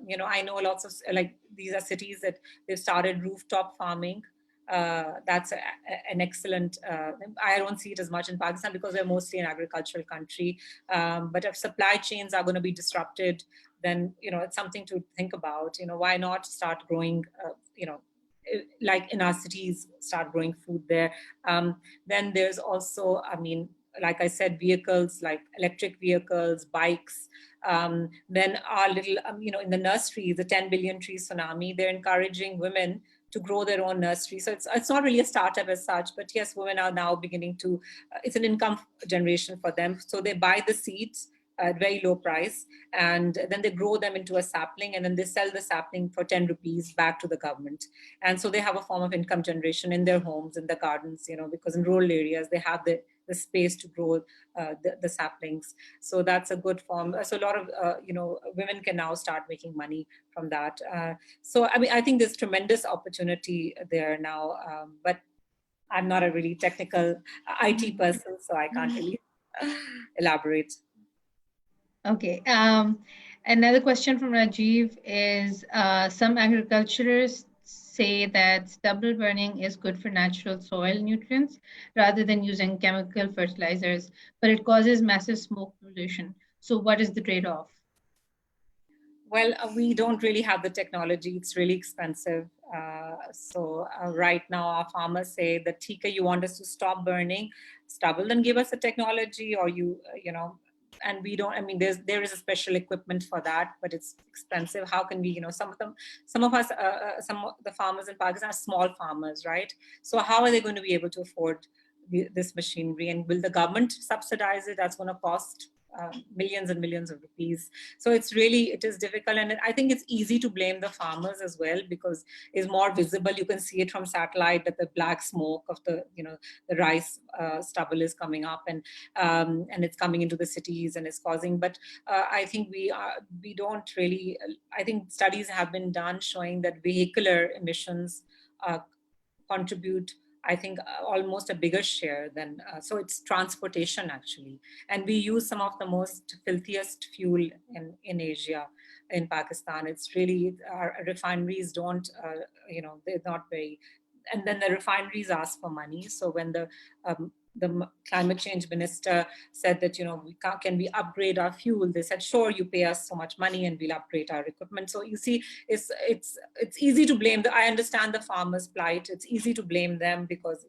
know lots of, like, these are cities that they've started rooftop farming. an excellent. I don't see it as much in Pakistan because we're mostly an agricultural country. But if supply chains are going to be disrupted, then it's something to think about. Why not start growing? Like in our cities, start growing food there. Then there's also, I mean, like I said, vehicles like electric vehicles, bikes. Then our little, in the nursery, the 10 billion trees tsunami, they're encouraging women to grow their own nursery. So it's not really a startup as such, but yes, women are now beginning to, it's an income generation for them. So they buy the seeds at very low price, and then they grow them into a sapling, and then they sell the sapling for 10 rupees back to the government. And so they have a form of income generation in their homes, in the gardens, because in rural areas they have the space to grow the saplings. So that's a good form. So a lot of women can now start making money from that. So I mean, I think there's tremendous opportunity there now, but I'm not a really technical IT person, so I can't really elaborate. Okay. Another question from Rajiv is some agriculturists say that stubble burning is good for natural soil nutrients rather than using chemical fertilizers, but it causes massive smoke pollution. So, what is the trade off? Well, we don't really have the technology. It's really expensive. So right now, our farmers say that, Tika, you want us to stop burning stubble, then give us the technology, or and we don't. I mean, there is a special equipment for that, but it's expensive. How can we? Some of us, some of the farmers in Pakistan are small farmers, right? So how are they going to be able to afford this machinery? And will the government subsidize it? That's going to cost millions and millions of rupees. So it is difficult, and I think it's easy to blame the farmers as well, because it's more visible. You can see it from satellite that the black smoke of the rice stubble is coming up, and it's coming into the cities and it's causing. But I think we don't really. I think studies have been done showing that vehicular emissions uh, contribute, I think, almost a bigger share than, so it's transportation actually. And we use some of the most filthiest fuel in Asia, in Pakistan. It's really, our refineries don't, they're not very, and then the refineries ask for money. So when the climate change minister said that, can we upgrade our fuel? They said, sure, you pay us so much money and we'll upgrade our equipment. So you see, it's easy to blame. I understand the farmers' plight. It's easy to blame them because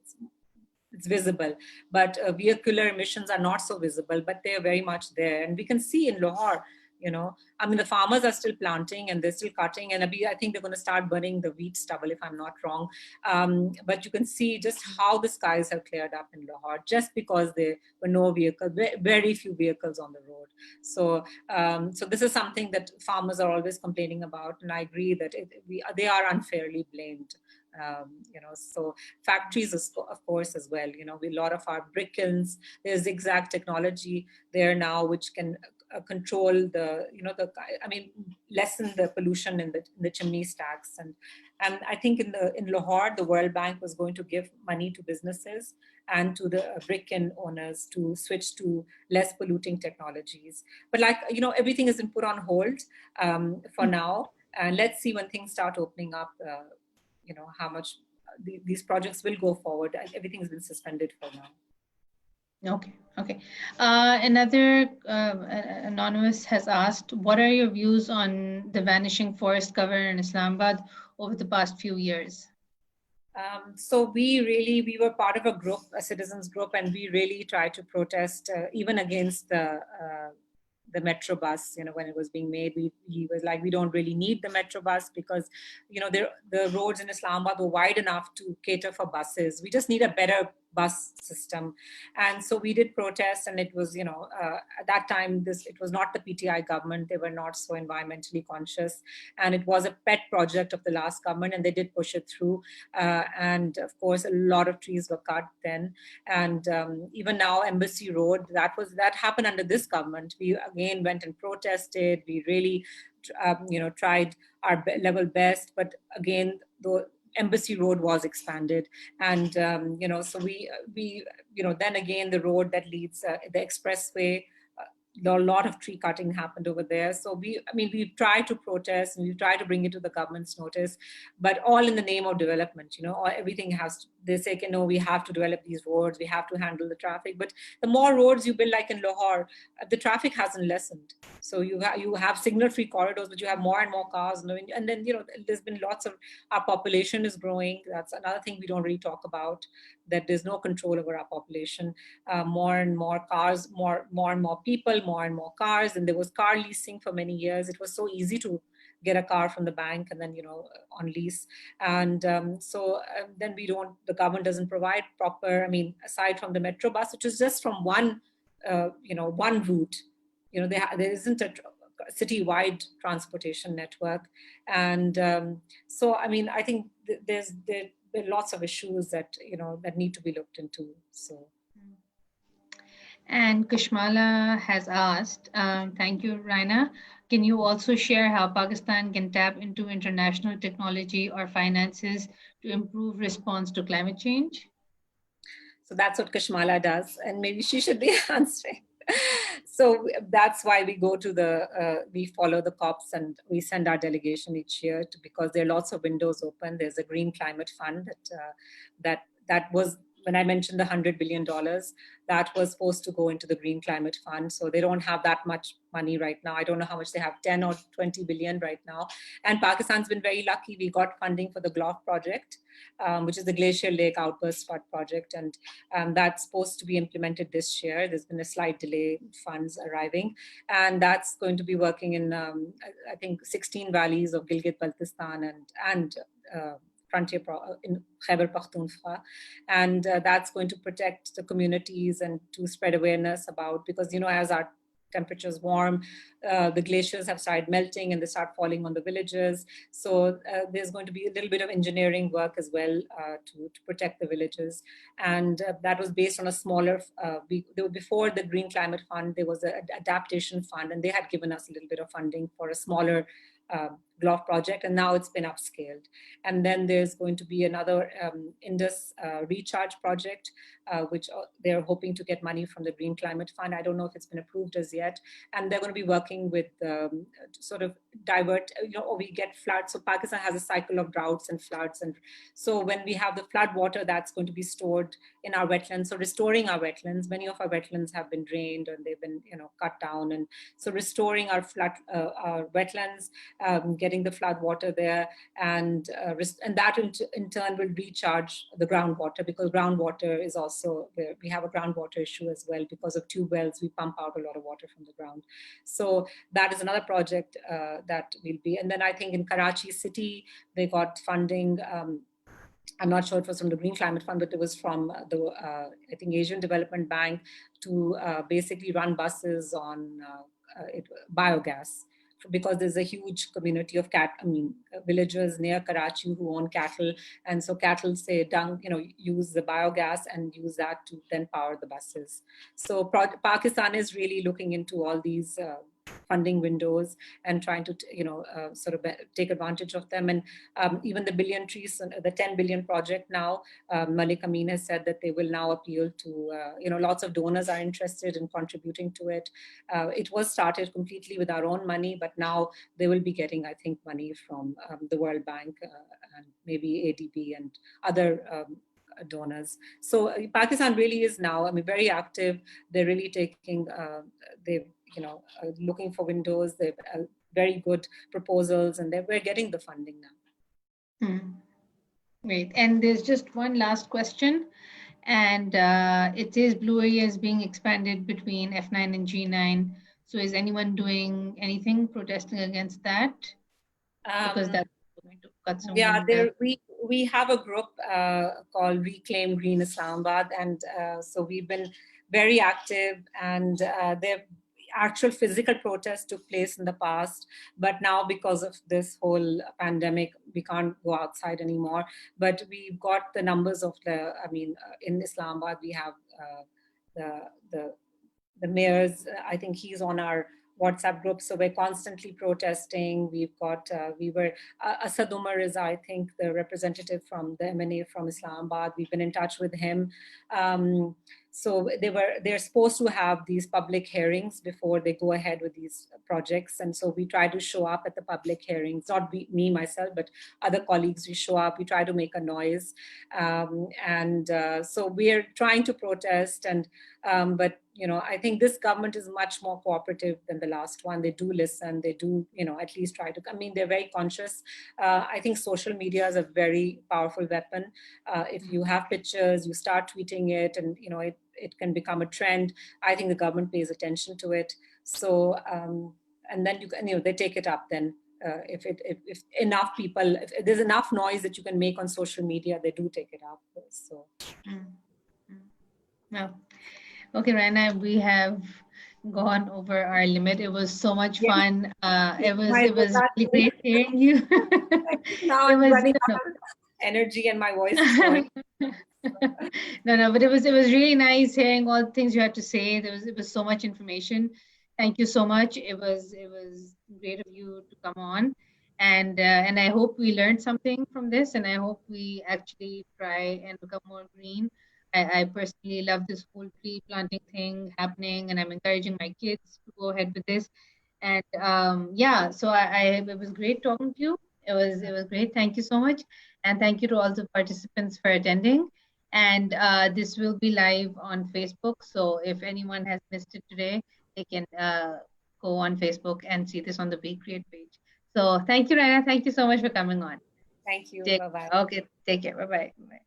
it's visible, but vehicular emissions are not so visible, but they are very much there. And we can see in Lahore, I mean, the farmers are still planting and they're still cutting, and I think they're going to start burning the wheat stubble, if I'm not wrong. But you can see just how the skies have cleared up in Lahore, just because there were no vehicles, very few vehicles on the road. So this is something that farmers are always complaining about, and I agree that they are unfairly blamed. So factories, of course, as well. A lot of our brick kilns, there's zigzag technology there now, which can control lessen the pollution in the chimney stacks. And I think in Lahore, the World Bank was going to give money to businesses and to the brick kiln owners to switch to less polluting technologies. But everything has been put on hold for now. And let's see when things start opening up, how much these projects will go forward. Everything's been suspended for now. Okay, okay. Another anonymous has asked, what are your views on the vanishing forest cover in Islamabad over the past few years? So we were part of a group, a citizens group, and we really tried to protest even against the metro bus. When it was being made, he was like, we don't really need the metro bus because the roads in Islamabad were wide enough to cater for buses. We just need a better bus system. And so we did protest, and it was, at that time, it was not the PTI government. They were not so environmentally conscious, and it was a pet project of the last government, and they did push it through. And of course, a lot of trees were cut then. And even now, Embassy Road, that happened under this government. We again went and protested. We really, tried our level best, but again, though, Embassy Road was expanded, and so we then again the road that leads the expressway, a lot of tree cutting happened over there. So we've tried to protest and we've tried to bring it to the government's notice, but all in the name of development. Everything they say, no, we have to develop these roads, we have to handle the traffic. But the more roads you build, like in Lahore, the traffic hasn't lessened. So you have signal-free corridors, but you have more and more cars, and then there's been lots of, our population is growing. That's another thing we don't really talk about, that there's no control over our population. More and more cars, more and more people, more and more cars. And there was car leasing for many years. It was so easy to get a car from the bank and then on lease. And then the government doesn't provide proper, aside from the metro bus, which is just from one one route. There isn't a city-wide transportation network. And I think there are lots of issues that that need to be looked into. So. And Kushmala has asked, thank you, Raina. Can you also share how Pakistan can tap into international technology or finances to improve response to climate change? So that's what Kashmala does, and maybe she should be answering. So that's why we go to we follow the COPs and we send our delegation each year because there are lots of windows open. There's a Green Climate Fund that was, when I mentioned the $100 billion, that was supposed to go into the Green Climate Fund. So they don't have that much money right now. I don't know how much they have, 10 or 20 billion right now. And Pakistan's been very lucky. We got funding for the GLOF project, which is the Glacier Lake Outburst Flood Project. And that's supposed to be implemented this year. There's been a slight delay in funds arriving. And that's going to be working in, I think, 16 valleys of Gilgit-Baltistan and frontier in Khyber Pakhtunkhwa, and that's going to protect the communities and to spread awareness about, because as our temperatures warm, the glaciers have started melting and they start falling on the villages. So there's going to be a little bit of engineering work as well to protect the villages. And that was based on a smaller, before the Green Climate Fund, there was an adaptation fund, and they had given us a little bit of funding for a smaller GLOF project, and now it's been upscaled. And then there's going to be another Indus recharge project, which they're hoping to get money from the Green Climate Fund. I don't know if it's been approved as yet. And they're going to be working with sort of divert, or we get floods. So Pakistan has a cycle of droughts and floods. And so when we have the flood water, that's going to be stored in our wetlands. So restoring our wetlands, many of our wetlands have been drained and they've been, cut down. And so restoring our our wetlands, getting the flood water there, and that in turn will recharge the groundwater, because groundwater is also, we have a groundwater issue as well. Because of tube wells, we pump out a lot of water from the ground. So that is another project that will be. And then I think in Karachi City, they got funding. I'm not sure it was from the Green Climate Fund, but it was from I think, Asian Development Bank, to basically run buses on biogas, because there's a huge community of villagers near Karachi who own cattle. And so cattle use the biogas and use that to then power the buses. So Pakistan is really looking into all these funding windows and trying to sort of take advantage of them. And even the billion trees, the 10 billion project now, Malik Amin has said that they will now appeal to, lots of donors are interested in contributing to it. It was started completely with our own money, but now they will be getting, I think, money from the World Bank and maybe ADB and other donors. So Pakistan really is now, very active. They're really taking, looking for windows. They've very good proposals, and we're getting the funding now. Great. And there's just one last question, and it is Blue area is being expanded between F9 and G9. So is anyone doing anything protesting against that? Because that's going to cut some. Yeah, we have a group called Reclaim Green Islamabad, and so we've been very active, and their actual physical protests took place in the past, but now because of this whole pandemic, we can't go outside anymore. But we've got the numbers of in Islamabad, we have the mayor's, I think he's on our WhatsApp group. So we're constantly protesting. We've got, Asad Umar is, I think, the representative from the MNA from Islamabad. We've been in touch with him. So they're supposed to have these public hearings before they go ahead with these projects. And so we try to show up at the public hearings, not me myself, but other colleagues. We show up, we try to make a noise. So we're trying to protest, but I think this government is much more cooperative than the last one. They do listen. They do, at least try to. I mean, they're very conscious. I think social media is a very powerful weapon. If you have pictures, you start tweeting it, and it can become a trend. I think the government pays attention to it. So and then they take it up. Then if enough people, if there's enough noise that you can make on social media, they do take it up. So. No. Okay, Rina, we have gone over our limit. It was so much fun. It was really great hearing you. Now I'm running out of energy and my voice is going. No, but it was really nice hearing all the things you had to say. It was so much information. Thank you so much. It was great of you to come on, and I hope we learned something from this, and I hope we actually try and become more green. I personally love this whole tree planting thing happening, and I'm encouraging my kids to go ahead with this. And yeah, so it was great talking to you. It was great. Thank you so much, and thank you to all the participants for attending. And this will be live on Facebook. So if anyone has missed it today, they can go on Facebook and see this on the WeCreate page. So thank you, Rina. Thank you so much for coming on. Thank you. Bye-bye. Okay, take care. Bye-bye. Bye.